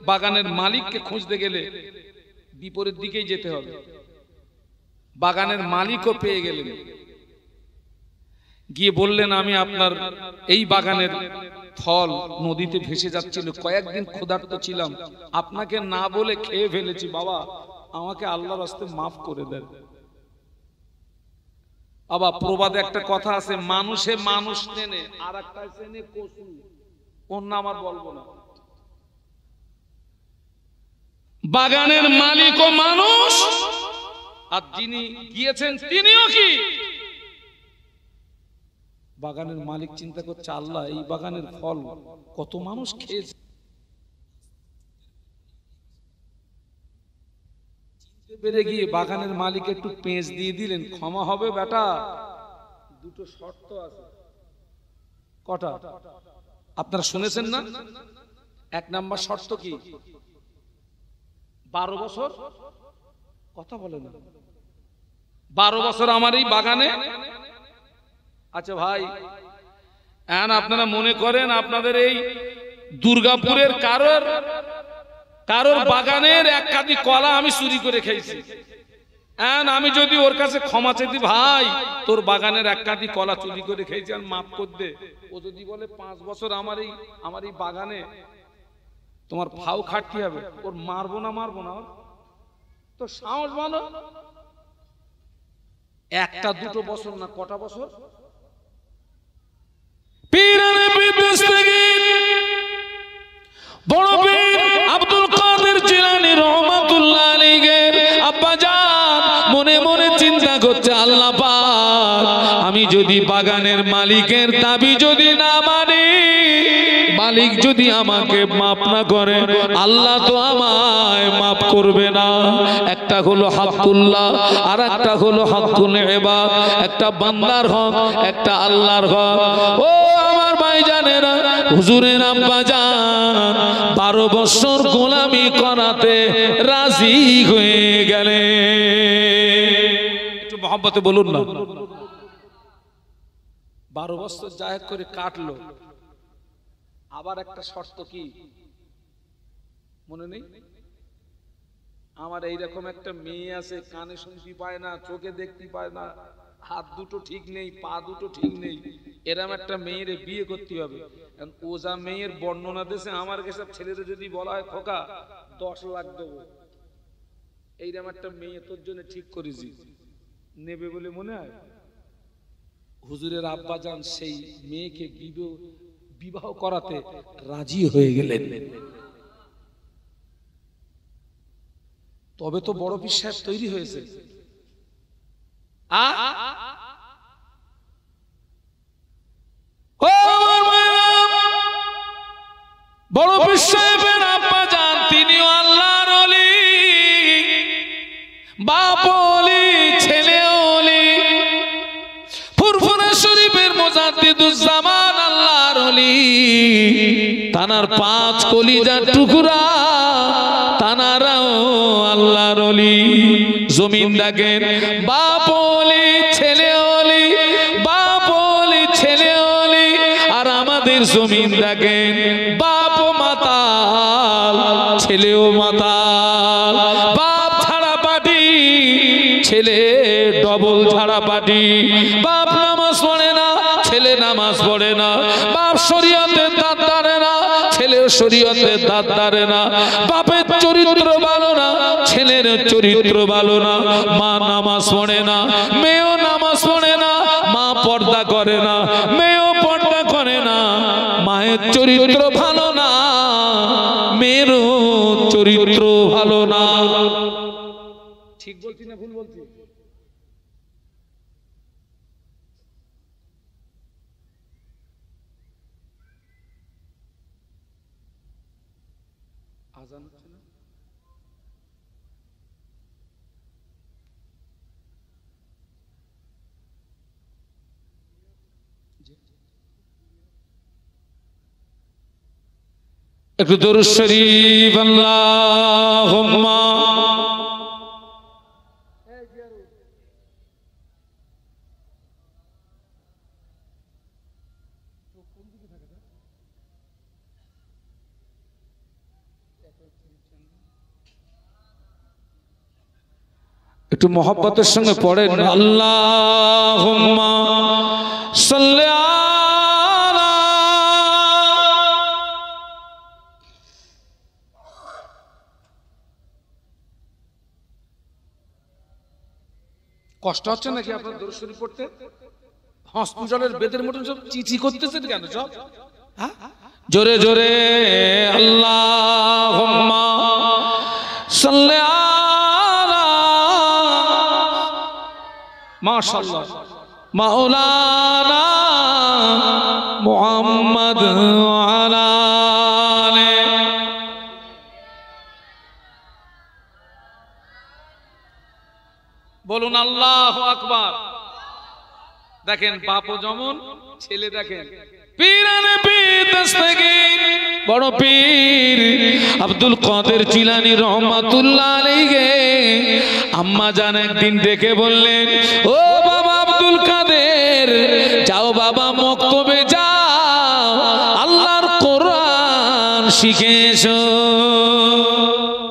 বাগানের মালিককে খুঁজতে গেলে বিপরীত দিকেই যেতে হবে। বাগানের মালিকও পেয়ে গেলেন, গিয়ে বললেন আমি আপনার এই বাগানের ফল নদীতে ভেসে যাচ্ছিল, কয়েকদিন ক্ষুধার্ত ছিলাম, আপনাকে না বলে খেয়ে ফেলেছি, বাবা আমাকে আল্লাহর রাস্তায় মাফ করে দেন। বাবা প্রবাদে একটা কথা আছে, মানুষে মানুষ চেনে আর একটা চেনে কসু, ওর নাম আর বলবো না। বাগানের মালিকও মানুষ, আর যিনি গিয়েছেন তিনিও কি বাগানের মালিক। চিন্তা করছে আল্লাহ এই বাগানের ফল কত মানুষ খেয়েছে, বেড়ে গিয়ে বাগানের মালিক একটু পেঁচ দিয়ে দিলেন, ক্ষমা হবে বেটা, দুটো শর্ত আছে। কটা আপনারা শুনেছেন না? এক নাম্বার শর্ত কি? 12 বছর কথা বলে না, 12 বছর আমার এই বাগানে। আচ্ছা ভাই, আপনারা মনে করেন আপনাদের এই দুর্গাপুরের কারোর বাগানের এক কাঁদি কলা আমি চুরি করে খেয়েছি, আমি যদি ওর কাছে ক্ষমা চাইতি, ভাই তোর বাগানের এক কাঁদি কলা চুরি করে খেয়েছি আর মাফ করে দে, ও যদি বলে 5 বছর আমার এই বাগানে তোমার ফাও খাটতে হবে, ওর মারবো না তো সাহস বলো। একটা দুটো বছর না, কটা বছর? বড় পীর আব্দুল কাদের জিলানী রহমাতুল্লাহ আলাইহি আব্বা জান মনে মনে চিন্তা করছে, আল্লাহ পাক আমি যদি বাগানের মালিকের দাবি যদি না মানি, মালিক যদি আমাকে মাফ না করে, আল্লাহ তো আমায় মাফ করবে না। একটা হলো হকুল্লাহ আর একটা হলো হকুল ইবাদ, একটা বান্দার হক একটা আল্লাহর হক। ও আমার ভাইজানেরা, হুজুরের আব্বা জান 12 বছর গোলামি করাতে রাজি হয়ে গেলে। একটু মহব্বতে বলুন না। 12 বছর যাই করে কাটলো, আবার একটা শর্ত কি মনে নেই? আমার এইরকম একটা মেয়ে আছে, কানে শুনতে পায় না, চোখে দেখতে পায় না, হাত দুটো ঠিক নেই, পা দুটো ঠিক নেই, এরম একটা মেয়ের বিয়ে করতে হবে। ও যা মেয়ের বর্ণনা দিয়েছে, আমার কাছে ছেলেরা যদি বলা হয় খোকা 10 লাখ দেবো, এইরকম একটা মেয়ে তোর জন্য ঠিক করেছি, নেবে বলে মনে হয়? হুজুরের আব্বা জান সেই মেয়েকে বিবাহ করাতে রাজি হয়ে গেলেন। তবে তো বড় পীর সাহেব তৈরি হয়েছে। বড় পীর সাহেবের আব্বা জান তিনিও আল্লাহর ওলি, বাপ ওলি, ছেলে ওলি, ফুরফুরা শরীফের মুজাদ্দিদুজ্জামান আল্লাহর ওলি, তানার 5 কলিজার টুকরা তানারাও আল্লাহর ওলি। জমিন দেখেন, বাপ ওলি, জমিন দেখেন, বাপ মাতাল ছেলেও মাতাল, বাপ ছাড়া পাটি ছেলে ডবল ছাড়া পাটি, বাপ নামাজ পড়ে না ছেলে নামাজ পড়ে না, বাপ শরীয়তের দাঁত দাঁড়ে না ছেলেও শরীয়তের দাঁত দাঁড়ে না, বাপের চরিত্র ভালো না ছেলের চরিত্র ভালো না, মা নামাজ পড়ে না মেয়েও নামাজ পড়ে না, মা পর্দা করে না মেয়েও পর্দা করে না, মায়ের চরিত্র ভালো না মেয়েরও চরিত্র ভালো না। ঠিক বলছি না ভুল বলছি? আজান হচ্ছে না? একটু দরুদ শরীফ আল্লাহুম্মা একটু মহব্বতের সঙ্গে পড়েন আল্লাহুম্মা সাল্লি আলা। কষ্ট হচ্ছে নাকি আপনার দরুদ শরীফ পড়তে? হসপিটালের বেদের মতন সব চিচি করতেছেন কেন সব? জোরে জোরে আল্লাহুম্মা সাল্লি আলা মাশাআল্লাহ মাওলানা মুহাম্মদ ওয়া আলা আলি। বলুন আল্লাহু আকবার। দেখেন বাপও যেমন ছেলে দেখেন পীরানে পীর দস্তগীর বড় পীর আব্দুল কাদের জিলানী রহমাতুল্লাহ আলাইহি আম্মা জান একদিন ডেকে বললেন, ও বাবা আব্দুল কাদের, যাও বাবা মক্তবে যাও, আল্লাহর কোরআন শিখে এসো।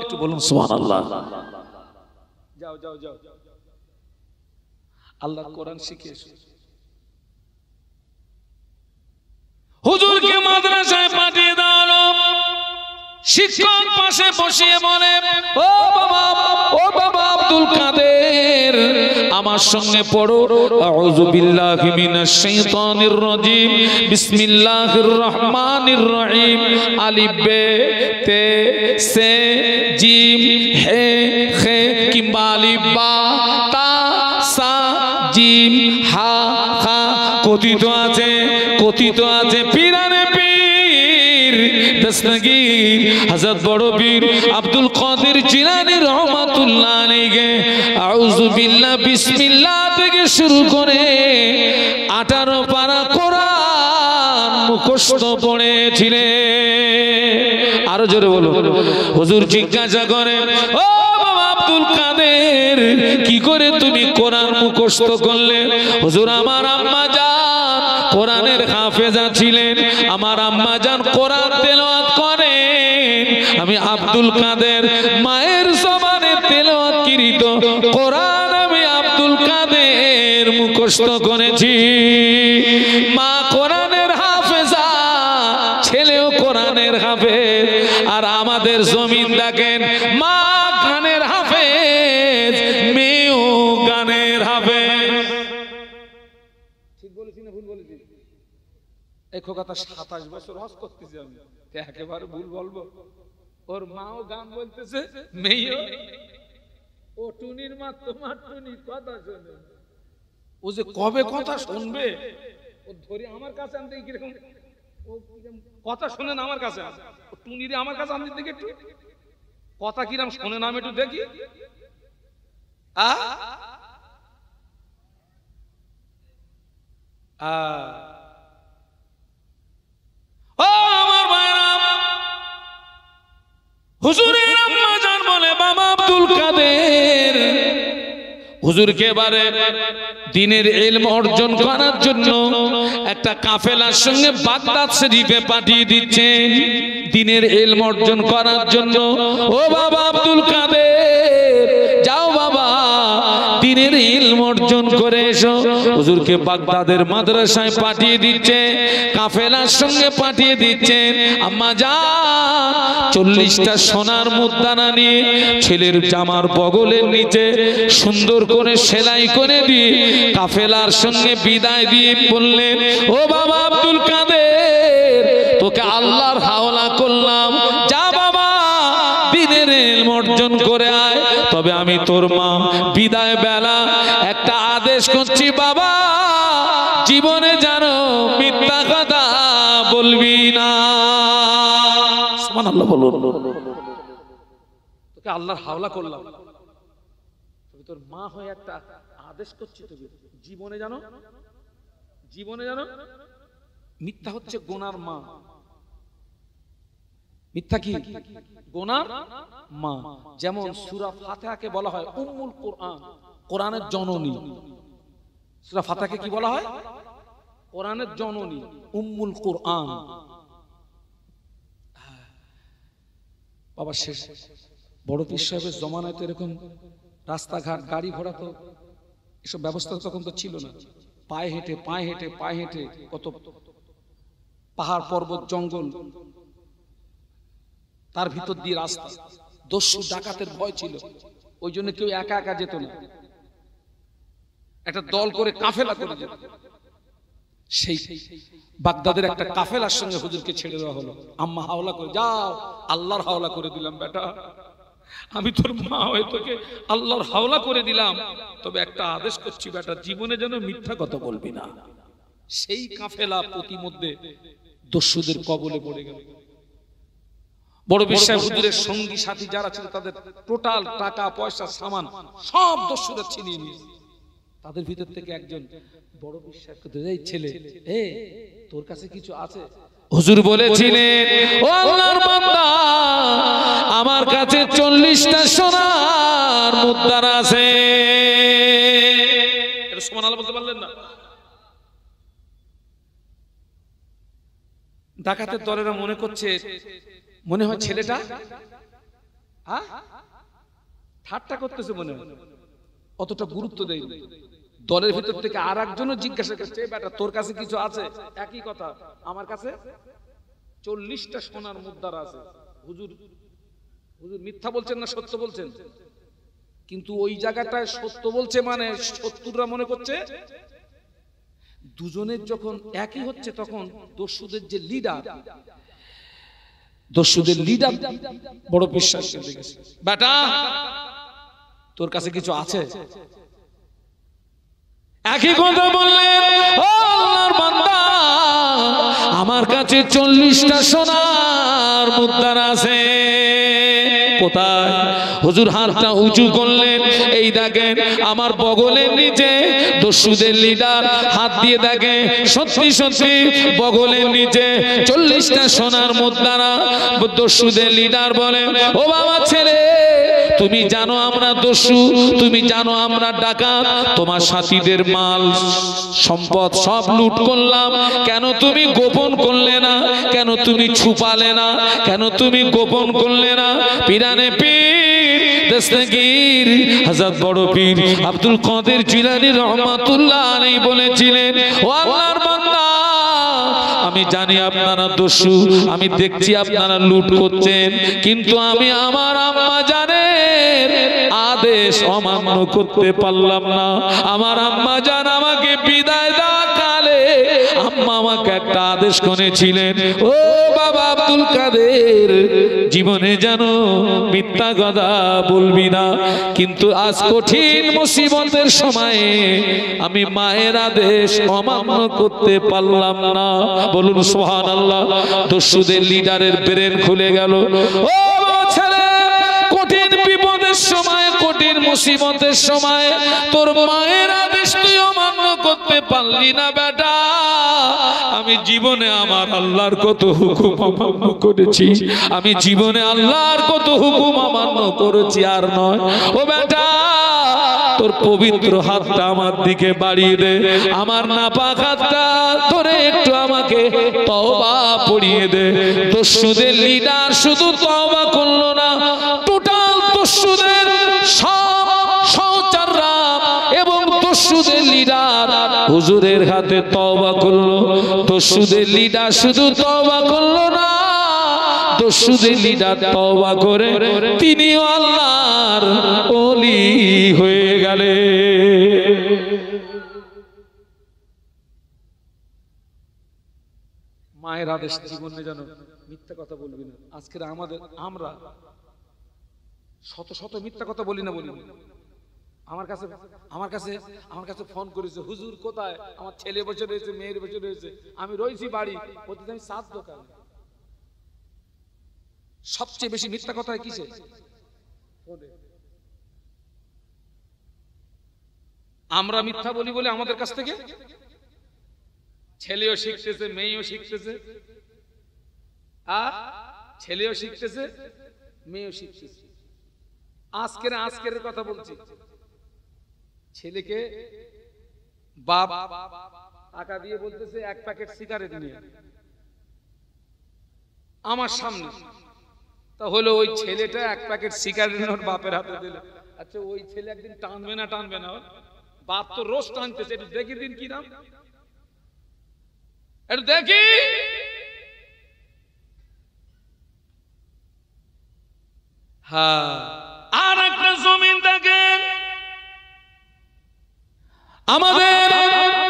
একটু বলুন সুবহানাল্লাহ। যাও যাও যাও, আল্লাহর কোরআন শিখে এসো। হুজুরকে মাদ্রাসায় পাঠিয়ে দেওয়া হলো। শিক্ষক পাশে বসিয়ে বলে, ও বাবা আব্দুল কাদের, আমার সঙ্গে পড়ো আউযু বিল্লাহি মিনাশ শাইতানির রাজিম বিসমিল্লাহির রহমানির রহিম আলিফ বে তে সে জিম হে খে কিংবা আলিফ বা তা সা জিম হা খা কথিত আছে পীরানে পীর দস্তগীর হযরত বড় পীর আব্দুল কাদের জিলানী রহমাতুল্লাহ আলাইহি আউযু বিল্লাহ বিসমিল্লাহ থেকে শুরু করে 18 পারা কোরআন মুখস্থ পড়েছিলেন। আরো জোরে বলো। হুজুর জিজ্ঞাসা করে, ও বাবা আব্দুল কাদের, কি করে তুমি কোরআন মুখস্থ করলে? হুজুর আমার আম্মা জান কোরআনের হাফেজা ছিলেন, আমার আম্মা জান কোরআন তেলাওয়াত করেন, আমি আব্দুল কাদের মায়ের জবানে তেলাওয়াতকৃত কোরআন আমি আব্দুল কাদের মুখস্থ করেছি। মা কোরআনের হাফেজা, ছেলেও কোরআনের হাফেজ। আর আমাদের জমিন দেখেন, মা গানের হাফেজ, মেয়েও গানের হাফেজ। ঠিক বলেছি না ভুল বলেছি? এই খোকাটা 27 বছর হজ করতেছি আমি, একেবারে ভুল বলবো? ওর মাও গান বলতেছে, মেয়েও। ও টুনির মা, তোমার টুনি কথা শোনে, ও যে কবে কথা শুনবে, ও ধরে আমার কাছে আনতে কিরকম ও কথা শোনেন আমার কাছে, ও টুনিরে আমার কাছে আনতে দেখে একটু কথা কিরম শোনে না আমি একটু দেখি। ও আমার মায়েরা, হুজুরের আম্মা জান বলে, বাবা আব্দুল কাদের হুজুরকে এবারে দ্বীনের ইলম অর্জন করার জন্য একটা কাফেলার সঙ্গে বাগদাদ শরীফে পাঠিয়ে দিচ্ছেন দ্বীনের ইলম অর্জন করার জন্য। ও বাবা আব্দুল কাদের, যাও বাবা দ্বীনের ইলম অর্জন করে এসো। হুজুরকে বাগদাদের মাদ্রাসায় পাঠিয়ে দিচ্ছে, কাফেলার সঙ্গে পাঠিয়ে দিচ্ছেন। আম্মা জান 40টা সোনার মুদ্রানা নিয়ে ছেলের জামার বগলের নিচে সুন্দর করে সেলাই করে দিয়ে কাফেলার সঙ্গে বিদায় দিয়ে বললেন, ও বাবা আব্দুল কাদের, তোকে আল্লাহর হাওলা করলাম, যা বাবা দ্বীনের ইলম অর্জন করে আয়। তবে আমি তোর মা বিদায় বেলা একটা আদেশ করছি বাবা, জীবনে জানো মিথ্যা কথা বলবি না। সুবহানাল্লাহ বলুন। তোকে আল্লাহর হাওলা করলাম, তবে তোর মা হয়ে একটা আদেশ করছি, তবে জীবনে জানো মিথ্যা হচ্ছে গুনার মা। মিথ্যা কি? গুনার মা। যেমন সূরা ফাতিহাকে বলা হয় উম্মুল কোরআন, কোরআনের জননী। সূরা ফাতিহাকে কি বলা হয়? কোরআনের জননী, উম্মুল কোরআন। বাবা শেষ বড় পীর সাহেবের জমানায় তো এরকম রাস্তাঘাট গাড়ি ঘোড়া তো এসব ব্যবস্থা তখন তো ছিল না। পায়ে হেঁটে কত পাহাড় পর্বত জঙ্গল, তার ভিতর দিয়ে রাস্তা। দস্যু ডাকাতের ভয় ছিল, ওই জন্য কেউ একা একা যেত না, একটা দল করে কাফেলা করে যেত। সেই বাগদাদের একটা কাফেলার সঙ্গে হুজুরকে ছেড়ে দেওয়া হলো। আম্মা হাওলা করে, যাও আল্লাহর হাওলা করে দিলাম বেটা, আমি তোর মা হয়ে তোকে আল্লাহর হাওলা করে দিলাম, তবে একটা আদেশ করছি বেটা, জীবনে যেন মিথ্যা কথা বলবি না। সেই কাফেলা প্রতিমধ্যে দস্যুদের কবলে পড়ে গেল। বড় বিশ্বাস হুজুরের সঙ্গী সাথী যারা ছিল তাদের টোটাল টাকা পয়সা সামান সব দস্যুরা ছিনিয়ে নিয়েছে। তাদের ভিতর থেকে একজন বড় বিশ্বাস করতে, এই ছেলে, তোর কাছে কিছু আছে? হুজুর বলেছিলেন, ও আল্লাহর বান্দা, আমার কাছে 40টা সোনার মুদ্রা আছে। এটা সুবহানাল্লাহ বলতে পারলেন না? ডাকাতের দলেরা মনে করছে, মনে হয় ছেলেটা ঠাট্টা করতেছে, মনে হয় অতটা গুরুত্ব দেয়। দলের ভিতর থেকে আর একজনও জিজ্ঞাসা করছে, বেটা তোর কাছে কিছু আছে? একই কথা, আমার কাছে 40টা সোনার মুদ্রা আছে। হুজুর মিথ্যা বলছেন না সত্য বলছেন? কিন্তু ওই জায়গাটায় সত্য বলছে, মানে শত্রুরা মনে করছে দুজনের যখন একই হচ্ছে, তখন দস্যুদের যে লিডার, বড় বিশ্বাস করে গেছে, বেটা তোর কাছে কিছু আছে? একই কথা বললেন, ও আল্লাহর বান্দা, আমার কাছে 40টা সোনার মুদ্রা আছে। কোথায়? হুজুর হাতটা উঁচু করলেন, এই দেখেন আমার বগলের নিচে। দস্যুদের লিডার হাত দিয়ে দেখে, সত্যি সত্যি বগলের নিচে 40টা সোনার মুদ্রা। দস্যুদের লিডার বলেন, ও বাবা ছেলে, তুমি জানো আমরা দস্যু, তুমি জানো আমরা ডাকাত, তোমার সাথীদের মাল সম্পদ সব লুট করলাম, কেন তুমি গোপন করলে না? কেন তুমি ছুপালে না? কেন তুমি গোপন করলে না? পিরানে পীর দস্তগীর হযরত বড় পীর আব্দুল কাদের জিলানী রহমাতুল্লাহ আলাইহি বলেছিলেন, ও আল্লাহর বান্দা, আমি জানি আপনারা দস্যু, আমি দেখছি আপনারা লুট করছেন, কিন্তু আমি আমার আম্মা জানের আদেশ অমান্য করতে পারলাম না। আমার আম্মা জান আমাকে বিদায় দেওয়া কালে আম্মা আমাকে একটা আদেশ করেছিলেন, ও বাবা আব্দুল কাদের, জীবনে যেন মিথ্যা কথা বলবি না। কিন্তু আজ কঠিন মুসিবতের সময়ে আমি মায়ের আদেশ অমান্য করতে পারলাম না। বলুন সুবহানাল্লাহ। দস্যুদের লিডারের ব্রেন খুলে গেল। ও ছেলে, কঠিন বিপদের সময়, কঠিন মুসিবতের সময় তোর মায়ের আদেশ তুই অমান্য করতে পারলি না বেটা। আমি জীবনে আমার আল্লাহর কত হুকুম অমান্য করেছি, আমি জীবনে আল্লাহর কত হুকুম অমান্য করেছি, আর নয়। ও বেটা, তোর পবিত্র হাতটা আমার দিকে বাড়িয়ে দে, আমার নাপাক হাতটা ধরে একটু আমাকে তওবা পড়িয়ে দে। দস্যুদের লিডার শুধু তওবা করলো না, টোটাল দস্যুদের সব সহচররা এবং দস্যুদের লিডার হুজুরের হাতে তওবা করলো। দস্যুদের লিডার শুধু তওবা করলো না, দস্যুদের লিডার তওবা করে তিনিও আল্লাহর ওলি হয়ে গেলেন। মায়ের আদেশ জীবনে যেন মিথ্যা কথা বলবি না। আজকে আমরা শত শত মিথ্যা কথা বলি না। আমার কাছে ফোন করেছে, হুজুর কোথায়? আমার ছেলে বসে রয়েছে, মেয়ের বসে রয়েছে, আমি রয়েছি বাড়ি, প্রতিদিন আমি 7 দোকান। সবচেয়ে বেশি মিথ্যা কথা কিসে? আমরা মিথ্যা বলি বলে আমাদের কাছ থেকে ছেলেও শিখতেছে, মেয়েও শিখতেছে, ছেলেও শিখতেছে, মেয়েও শিখতেছে। আজকের কথা বলছি। ছেলেকে বাপ টাকা দিয়ে বলতেছে 1 প্যাকেট সিগারেট নিয়ে আমার সামনে, তা হলো ওই ছেলেটা 1 প্যাকেট সিগারেট ওর বাপের হাতে দিল। আচ্ছা, ওই ছেলে একদিন টানবে না? বাপ তো রোজ টানতেছে, একটু দেখি দিন কি নাম, একটু দেখি। হ্যাঁ, আর একটা জমিন দেখেন, আমাদের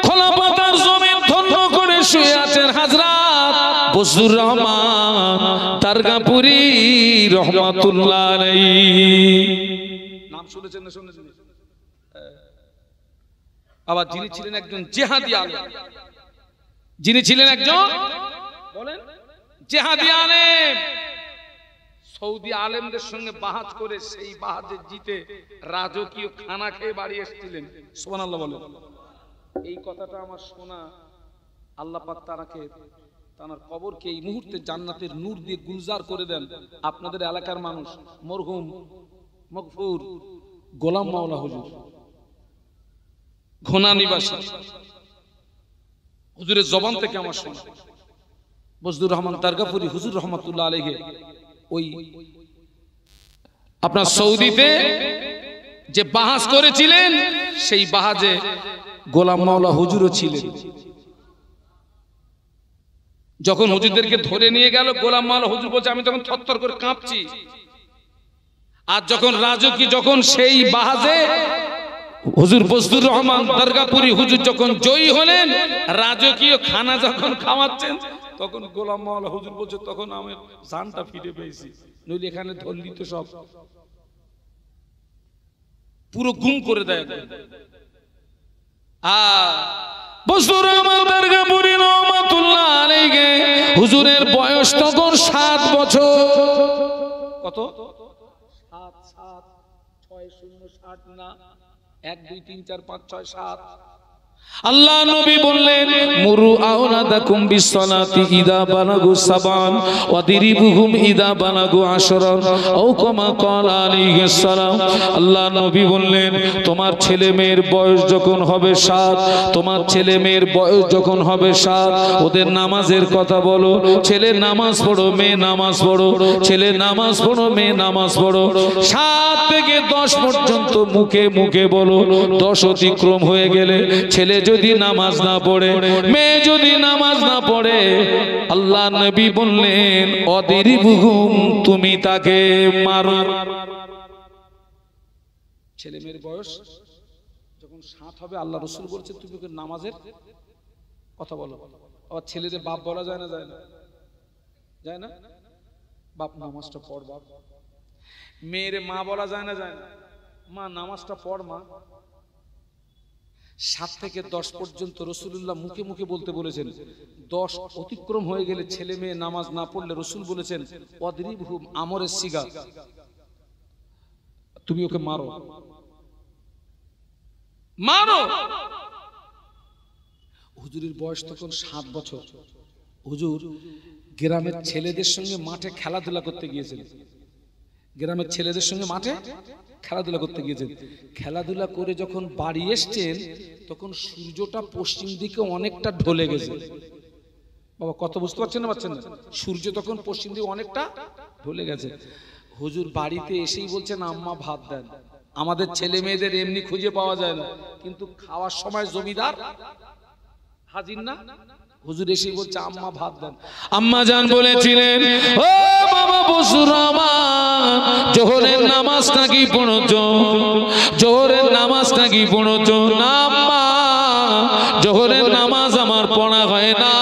খোলা পাতার জমিন ধন্য করে শুয়ে আছেন হযরত বজলুর রহমান দারগাপুরি রহমাতুল্লাহ আলাইহি। নাম শুনেছেন না? শুনেছেন। আবার যিনি ছিলেন একজন জিহাদি আলেম, যিনি ছিলেন একজন বলেন জিহাদি আলেম, সৌদি আলেমদের সঙ্গে বাহাজ করে সেই বাহাজে জিতে রাজকীয় খানা খেয়ে বাড়ি এসেছিলেন। সুবহানাল্লাহ বলেন। এই কথাটা আমার শোনা, আল্লাহ পাক তার কবরকে এই মুহূর্তে জান্নাতের নূর দিয়ে গুলজার করে দেন। আপনাদের এলাকার মানুষ মরহুম মগফুর গোলাম মাওলা হুজুর, ঘোনা নিবাসী, হুজুরের জবান থেকে আমার শোনা, বজলুর রহমান দারগাপুরি হুজুর রহমাতুল্লাহ আলাইহি ওই আপনার সৌদিতে যে বাহাজ করেছিলেন, সেই বাহাজে গোলাম মাওলা হুজুরও ছিলেন। যখন হুজুরদেরকে ধরে নিয়ে গেল, গোলাম মাওলা হুজুর বলছে আমি তখন থরথর করে কাঁপছি। আর যখন যখন সেই বাহাজে হুজুর বজলুর রহমান দারগাপুরি হুজুর যখন জয়ী হলেন, রাজকীয় খানা যখন খাওয়াচ্ছেন, তখন গোলাম মাওলা হুজুর বলছে তখন আমি জানটা ফিরে পেয়েছি, নইলে এখানে ধরলি তো সব পুরো গুম করে দেয়। বজলুর রহমান দারগাপুরি রহমাতুল্লাহ আলাইহি হুজুরের বয়স তখন 7 বছর। কত? 7 7 6 0 7 না, 1 2 3 4 5 6 7। আল্লাহ নবী বললেন মুরু আওলাদাকুম বিসসালাতি ইদা বালাগু সাবান ওয়াদিরিবুহুম ইদা বালাগু আশরান আও কামা ক্বালা আলাইহিস সালাম। আল্লাহ নবী বললেন তোমার ছেলে মেয়ের বয়স যখন হবে 7, তোমার ছেলে মেয়ের বয়স যখন হবে 7, ওদের নামাজের কথা বলো। ছেলে নামাজ পড়ো, মেয়ে নামাজ পড়ো, ছেলে নামাজ পড়ো, মেয়ে নামাজ পড়ো। 7 থেকে 10 পর্যন্ত মুখে মুখে বলো। 10 অতিক্রম হয়ে গেলে ছেলে যদি নামাজ না পড়ে, মেয়ে যদি নামাজ না পড়ে, আল্লাহ নবী বললেন অদিরিবুহুম, তুমি তাকে মারো। ছেলে মেয়ের বয়স যখন 7 হবে, আল্লাহ রাসূল বলছে তুমি ওকে নামাজের কথা বলো। আর ছেলেদের বাপ বলা যায় না? যায় না? যায় না? বাপ নামাজটা পড় বাপ। মেয়ের মা বলা যায় না? যায় না? মা নামাজটা পড় মা। 7 থেকে 10 পর্যন্ত রাসূলুল্লাহ মুখে মুখে বলতে বলেছেন। 10 অতিক্রম হয়ে গেলে ছেলে মেয়ে নামাজ না পড়লে রাসূল বলেছেন ওয়াদরিবহুম, আমরের সিগা, তুমি ওকে মারো, মারো। হুজুরের বয়স তখন 7 বছর। হুজুর গ্রামের ছেলেদের সঙ্গে মাঠে খেলাধুলা করতে গিয়েছিলেন। গ্রামের ছেলেদের সঙ্গে মাঠে খেলাধুলা করতে গিয়েছেন। খেলাধুলা করে যখন বাড়ি এসছেন তখন সূর্যটা পশ্চিম দিকে অনেকটা ঢলে গেছে। বাবা কত বুঝতে পারছেন না পারছেন না? সূর্য তখন পশ্চিম দিকে অনেকটা ঢলে গেছে। হুজুর বাড়িতে এসেই বলছেন আম্মা ভাত দেন। আমাদের ছেলে মেয়েদের এমনি খুঁজে পাওয়া যায় না, কিন্তু খাওয়ার সময় জমিদার হাজির না। হুজুর এসেই বলছে আম্মা ভাত দেন। আম্মা জান বলেছিলেন, ও বাবা বসুর রহমান, জোহরের নামাজটা কি পড়ছো? জোহরের নামাজটা কি পড়ছো? না আম্মা, জোহরের নামাজ আমার পড়া হয় না।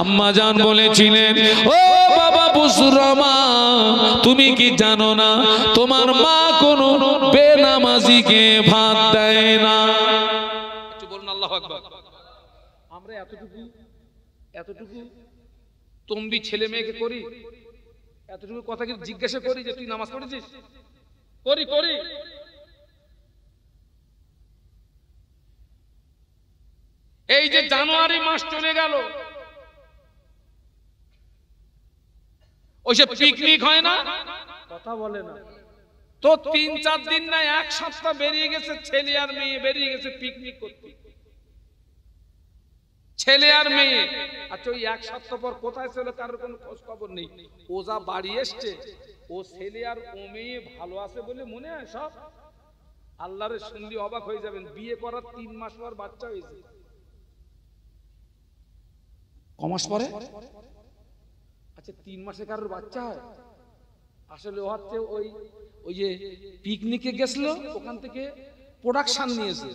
আম্মা জান বলেছিলেন, ও বাবা বসুর রহমান, তুমি কি জানো না তোমার মা কোনো বেনামাজিকে ভাত দেয় না? একটু বলুন আল্লাহু আকবার। আমরা এতটুকু তম্বি ছেলে মেয়েকে করি, এতটুকু কথা কি জিজ্ঞাসা করি যে তুই নামাজ পড়েছিস? করি। এই যে জানুয়ারি মাস চলে গেল, ওই যে পিকনিক হয় না, কথা বলে না তো 3-4 দিন না 1 সপ্তাহ বেরিয়ে গেছে, ছেলে আর মেয়ে বেরিয়ে গেছে পিকনিক করতে, ছেলে আর মেয়ে। আচ্ছা ওই 1 সপ্তাহ পর কোথায় ছিল কারোর কোনো খোঁজ খবর নেই। ও যা বাড়ি এসছে, ও ছেলে আর ও মেয়ে ভালো আছে বলে মনে হয় সব। আল্লাহরে শুনলে অবাক হয়ে যাবেন, বিয়ে করার 3 মাস পর বাচ্চা হয়েছে। কমাস পরে? আচ্ছা 3 মাসে কারোর বাচ্চা হয়? আসলে ও হচ্ছে ওই যে পিকনিকে গেছিল, ওখান থেকে প্রোডাকশন নিয়েছে,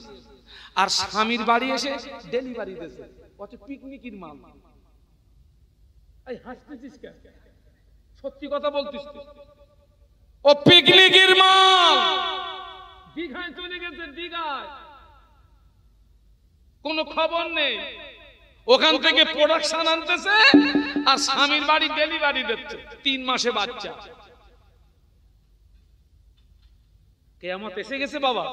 আর স্বামীর বাড়ি এসে ডেলিভারি দিয়েছে। হচ্ছে পিকনিকের মাল। এই হাসতেছিস কেন? সত্যি কথা বলতিস। ও পিকনিকের মাল দীঘায় চলে গেছে, দীঘায় কোনো খবর নেই। ওখান থেকে প্রোডাকশন আনতেছে আর স্বামীর বাড়ি ডেলিভারি দিচ্ছে, 3 মাসে বাচ্চা। কিয়ামত এসে গেছে বাবা।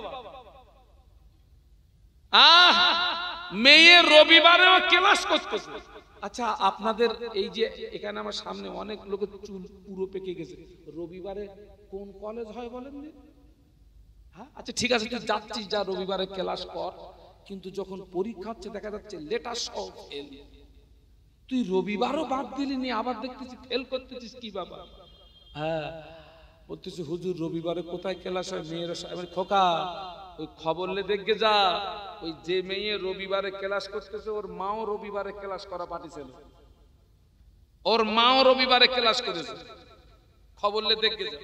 মেয়ে রবিবারেও ক্লাস করতেছে। আচ্ছা আপনাদের এই যে এখানে আমার সামনে অনেক লোকের চুল পুরো পেকে গেছে, রবিবারে কোন কলেজ হয় বলেন? হ্যাঁ আচ্ছা ঠিক আছে, তুই যাচ্ছিস, যা রবিবারে ক্লাস কর, কিন্তু যখন পরীক্ষা হচ্ছে দেখা যাচ্ছে লেটার সহ ফেল। তুই রবিবারও বাদ দিলি নি, আবার দেখতেছিস ফেল করতেছিস কি বাবা? হ্যাঁ বলতেছি হুজুর রবিবারে কোথায় ক্লাস হয়? মেয়েরা মানে খোকা ওই খবর লে দেখে যা, ওই যে মেয়ে রবিবারে ক্লাস করতেছে ওর মাও রবিবারে ক্লাস করা পাঠিয়েছিল, ওর মাও রবিবারে ক্লাস করেছে, খবর লে দেখে যা।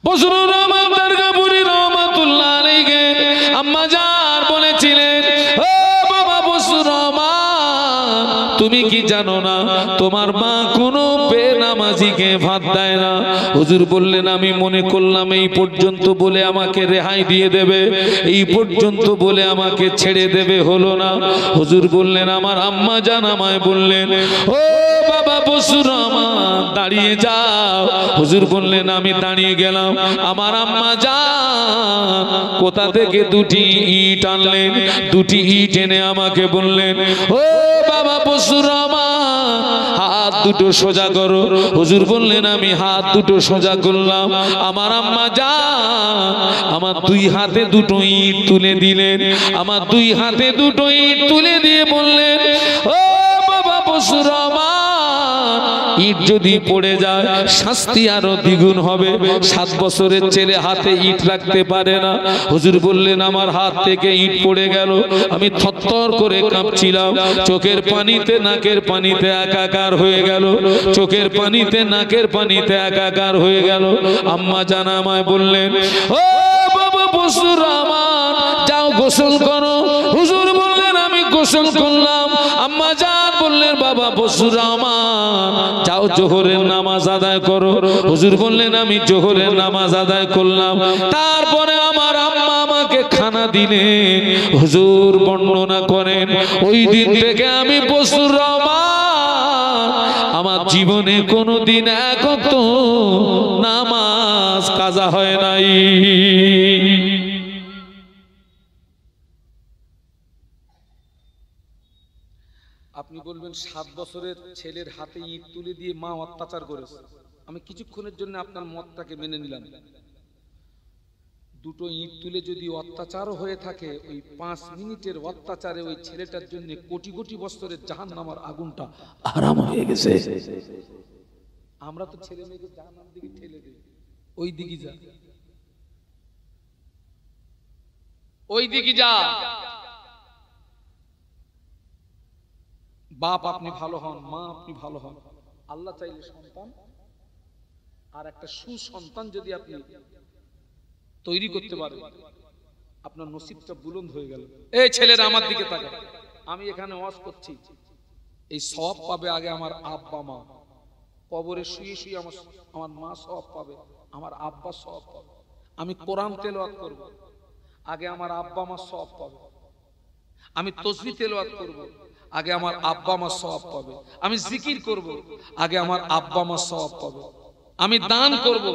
বসরুর রহমান দরগাপুরি রহমাতুল্লাহ আলাইহি আম্মা জান বলেছিলেন, ও বাবা বসরুর রহমান, তুমি কি জানো না তোমার মা কোনো বেনামাজিকে ভাত দেয় না? হুজুর বললেন, আমি মনে করলাম এই পর্যন্ত বলে আমাকে রেহাই দিয়ে দেবে, এই পর্যন্ত বলে আমাকে ছেড়ে দেবে, হলো না। হুজুর বললেন, আমার আম্মা জান আমায় বললেন, ও বাবা বসুর রহমান দাঁড়িয়ে যাও। হুজুর বললেন, আমি দাঁড়িয়ে গেলাম। আমার আম্মা জান কোথা থেকে 2টি ইট আনলেন, 2টি ইট এনে আমাকে বললেন, ও বাবা বসুর রহমান হাত দুটো সোজা করো। হুজুর বললেন, আমি হাত দুটো সোজা করলাম। আমার আম্মা জান আমার 2 হাতে 2টো ইট তুলে দিলেন। আমার 2 হাতে 2টো ইট তুলে দিয়ে বললেন, ও বাবা বসুর রহমান, ইট যদি পড়ে যায় শাস্তি আরো দ্বিগুণ হবে। 7 বছরের ছেলে হাতে ইট রাখতে পারে না। হুজুর বললেন, আমার হাত থেকে ইট পড়ে গেল, আমি থরথর করে কাঁপছিলাম, চোখের পানিতে নাকের পানিতে একাকার হয়ে গেল, চোখের পানিতে নাকের পানিতে একাকার হয়ে গেল। আম্মা জান আমায় বললেন, ও বাবা বসুর রহমান যাও গোসল করো। হুজুর বললেন, আমি গোসল করলাম। আম্মা জান বললেন, বাবা বসুর রহমান যাও জোহরের নামাজ আদায় করো। হুজুর বললেন, আমি জোহরের নামাজ আদায় করলাম। তারপরে আমার আম্মা আমাকে খানা দিলেন। হুজুর বর্ণনা করেন, ওই দিন থেকে আমি বসুর রহমান আমার জীবনে কোনোদিন এক ওয়াক্ত নামাজ কাজা হয় নাই। আপনি বলবেন 7 বছরের ছেলের হাতে ইট তুলে দিয়ে মা অত্যাচার করেছে, আমি কিছুক্ষণের জন্য আপনার মতটাকে মেনে নিলাম, দুটো ইট তুলে যদি অত্যাচারও হয়ে থাকে, ওই 5 মিনিটের অত্যাচারে ওই ছেলেটার জন্য কোটি কোটি বছরের জাহান্নামের আগুনটা আরাম হয়ে গেছে। আমরা তো ছেলে মেয়েকে জাহান্নামের দিকে ঠেলে দিই, ওই দিকে যা, ওই দিকে যা। বাপ আপনি ভালো হন, মা আপনি ভালো হন, আল্লাহ চাইলে সন্তান আর একটা সুসন্তান যদি আপনি তৈরি করতে পারেন, আপনার নসিবটা বুলন্দ হয়ে গেল। এই ছেলেরা আমার দিকে তাকাও, আমি এখানে ওয়াজ করছি, এই সওয়াব পাবে আগে আমার আব্বা মা। কবরে শুয়ে শুয়ে আমার মা সওয়াব পাবে, আমার আব্বা সওয়াব পাবে। আমি কোরআন তেলাওয়াত করব, আগে আমার আব্বা মা সওয়াব পাবে। আমি তাসবিহ তেলাওয়াত করব, আগে আমার আব্বা মা সওয়াব পাবে। আমি জিকির করব, আগে আমার আব্বা মা সওয়াব পাবে। আমি দান করব,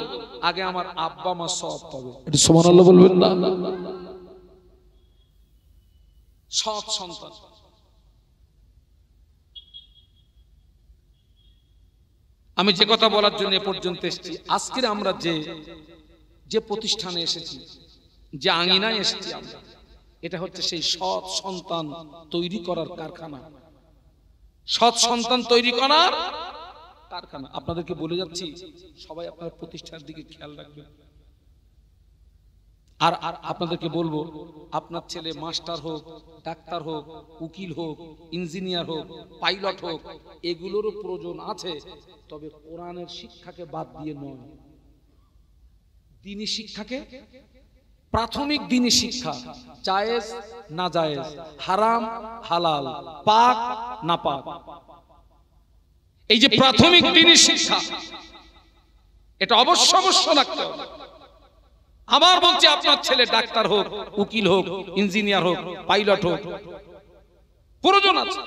আগে আমার আব্বা মা সওয়াব পাবে। একটু সুবহানাল্লাহ বলবেন না? সৎ সন্তান। আমি যে কথা বলার জন্য এ পর্যন্ত এসেছি, আজকের আমরা যে প্রতিষ্ঠানে এসেছি, যে আঙিনায় এসেছি আমরা, এটা হচ্ছে সেই সৎ সন্তান তৈরি করার কারখানা। সৎ সন্তান তৈরি করার কারখানা। আপনাদেরকে বলে যাচ্ছি, সবাই আপনার প্রতিষ্ঠানের দিকে খেয়াল রাখবেন। আর আপনাদেরকে বলবো, আপনার ছেলে মাস্টার হোক, ডাক্তার হোক, উকিল হোক, ইঞ্জিনিয়ার হোক, পাইলট হোক, এগুলোরও প্রয়োজন আছে, তবে কোরআনের শিক্ষাকে বাদ দিয়ে নয়। দ্বীনি শিক্ষাকে, প্রাথমিক দ্বীনি শিক্ষা, জায়েজ না জায়েজ, হারাম হালাল, পাক না পাক, এই যে প্রাথমিক দ্বীনি শিক্ষা, এটা অবশ্য রাখতে হবে। আবার বলছি, আপনার ছেলে ডাক্তার হোক, উকিল হোক, ইঞ্জিনিয়ার হোক, পাইলট হোক, প্রয়োজন আছে,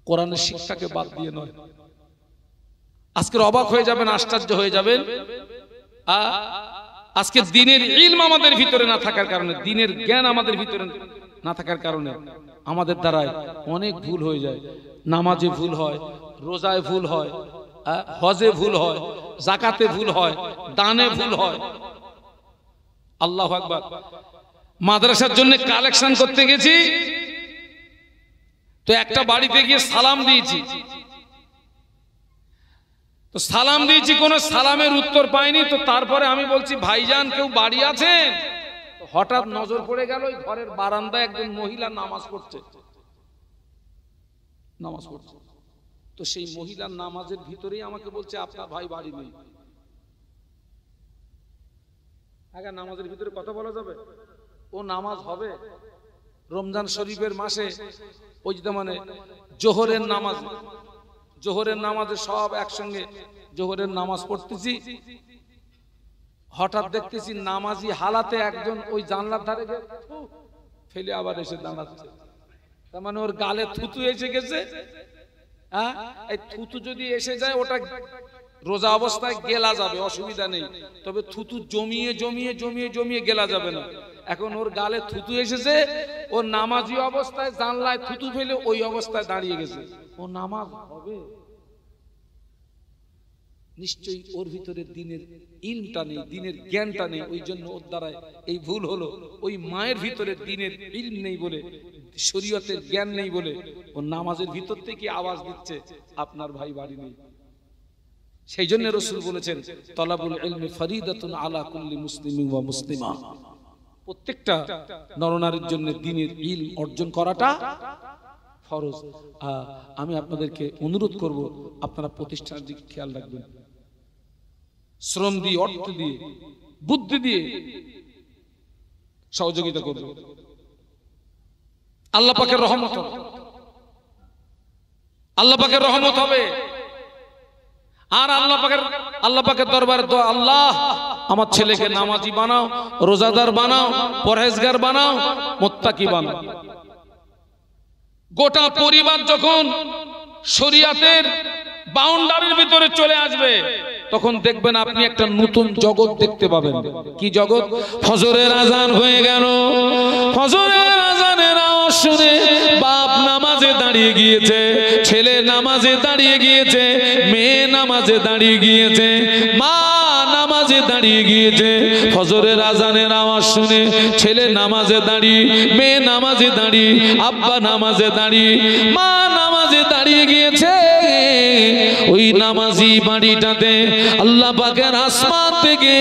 কোরআনের শিক্ষাকে বাদ দিয়ে নয়। আজকের অবাক হয়ে যাবেন, আশ্চর্য হয়ে যাবেন, আজকে দ্বীনের ইলম আমাদের ভিতরে না থাকার কারণে, দ্বীনের জ্ঞান আমাদের ভিতরে না থাকার কারণে আমাদের দ্বারায় অনেক ভুল হয়ে যায়। নামাজে ভুল হয়, রোজায় ভুল হয়, হজে ভুল হয়, যাকাতে ভুল হয়, দানে ভুল হয়। আল্লাহু আকবার। মাদ্রাসার জন্য কালেকশন করতে গেছি, তো একটা বাড়িতে গিয়ে সালাম দিয়েছি, তো সালাম দিয়েছি, কোন সালামের উত্তর পাইনি। তো তারপরে আমি বলছি, ভাইজান কেউ বাড়ি আছেন? হঠাৎ নজর পড়ে গেল ওই ঘরের বারান্দায় একজন মহিলা নামাজ পড়ছে। তো সেই মহিলার নামাজের ভিতরেই আমাকে বলছে, আপনার ভাই বাড়ি নেই। আগে নামাজের ভিতরে কথা বলা যাবে? ও নামাজ হবে রমজান শরীফের মাসে, ওই যে মানে জোহরের নামাজে সব একসঙ্গে জোহরের নামাজ পড়তেছি, হঠাৎ দেখতেছি নামাজি হালাতে একজন ওই জানলার ধারে ফেলে আবার এসে দাঁড়াচ্ছে। তার মানে ওর গালে থুতু এসে গেছে। এই থুতু যদি এসে যায়, ওটা রোজা অবস্থায় গেলা যাবে, অসুবিধা নেই, তবে থুতু জমিয়ে জমিয়ে জমিয়ে জমিয়ে গেলা যাবে না। এখন ওর গালে থুতু এসেছে, ও নামাজি অবস্থায় জানলায় থুতু ফেলে ওই অবস্থায় দাঁড়িয়ে গেছে। ও নামাজ হবে? নিশ্চয়ই ওর ভিতরে দ্বীনের ইলমটা নেই, দ্বীনের জ্ঞানটা নেই, ওই জন্য ওর দ্বারায় এই ভুল হলো। ওই মায়ের ভিতরে দ্বীনের ইলম নেই বলে, শরীয়তের জ্ঞান নেই বলে ও নামাজের ভিতর থেকে আওয়াজ দিচ্ছে, আপনার ভাই বাড়ি নেই। সেই জন্য রাসূল বলেছেন, তালাবুল ইলমি ফরিদাতুন আলা কুল্লি মুসলিমিন ওয়া মুসলিমা। প্রত্যেকটা নরনারীর জন্য দ্বীনের ইলম অর্জন করাটা ফরজ। আমি আপনাদেরকে অনুরোধ করব, আপনারা প্রতিষ্ঠানের দিকে খেয়াল রাখবেন, শ্রম দিয়ে, অর্থ দিয়ে, বুদ্ধি দিয়ে সহযোগিতা করবেন। আল্লাহ পাকের রহমত হবে, আল্লাহ পাকের রহমত হবে। আর আল্লাহ পাকের দরবারে দোয়া, আল্লাহ আমার ছেলেকে নামাজি বানাও, রোজাদার বানাও, পরহেজগার বানাও, মুত্তাকি বানাও। গোটা পরিবার যখন শরিয়াতের বাউন্ডারির ভিতরে চলে আসবে, তখন দেখবেন আপনি একটা নতুন জগৎ দেখতে পাবেন। কি জগৎ? ফজরের আজান হয়ে গেল, ফজরের আজানের আওয়াজ শুনে বাপ নামাজে দাঁড়িয়ে গিয়েছে, ছেলে নামাজে দাঁড়িয়ে গিয়েছে, মেয়ে নামাজে দাঁড়িয়ে গিয়েছে, মা নামাজে দাঁড়িয়ে গিয়েছে। ফজরের আজানের আওয়াজ শুনে ছেলে নামাজে দাঁড়িয়ে, মেয়ে নামাজে দাঁড়িয়ে, আব্বা নামাজে দাঁড়িয়ে, মা নামাজে দাঁড়িয়ে গিয়েছে। ওই নামাজি বাড়িটাতে আল্লাহ পাকের আসমান থেকে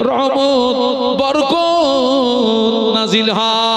রহমত বরকত নাজিল হয়।